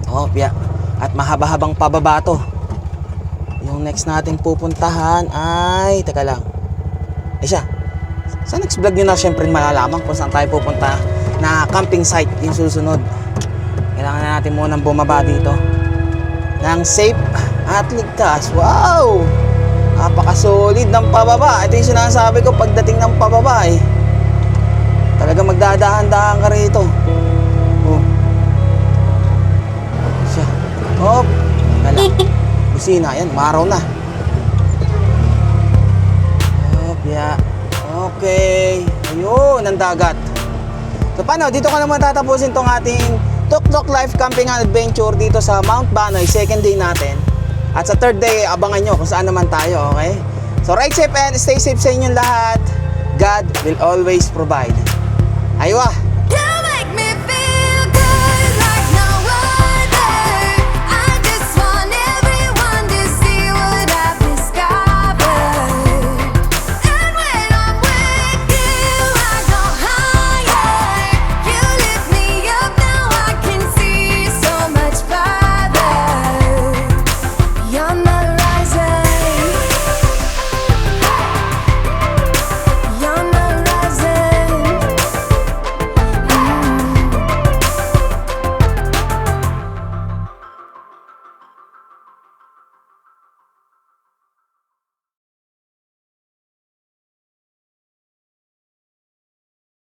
Opya. At mahaba-habang pababa to. Yung next nating pupuntahan ay... Teka lang. Siya. Sa next vlog nyo na syempre malalaman kung saan tayo pupunta na camping site yung susunod. Kailangan na natin munang bumaba dito ng safe at ligtas. Wow! Napaka-solid ng pababa. Ito yung sinasabi ko pagdating ng pababa eh. Talaga magdadahan-dahan ka rito. Oh. Siya. Hop. Kala. Busina. Yan. Maraw na. Hop. Yeah. Okay. Ayun. Ang dagat. So paano, dito ko naman tatapusin tong ating Tuk-Tuk Life Camping and Adventure dito sa Mount Banoy, second day natin. At sa third day, abangan nyo kung saan naman tayo, okay? So ride safe and stay safe sa inyong lahat. God will always provide. Aywa!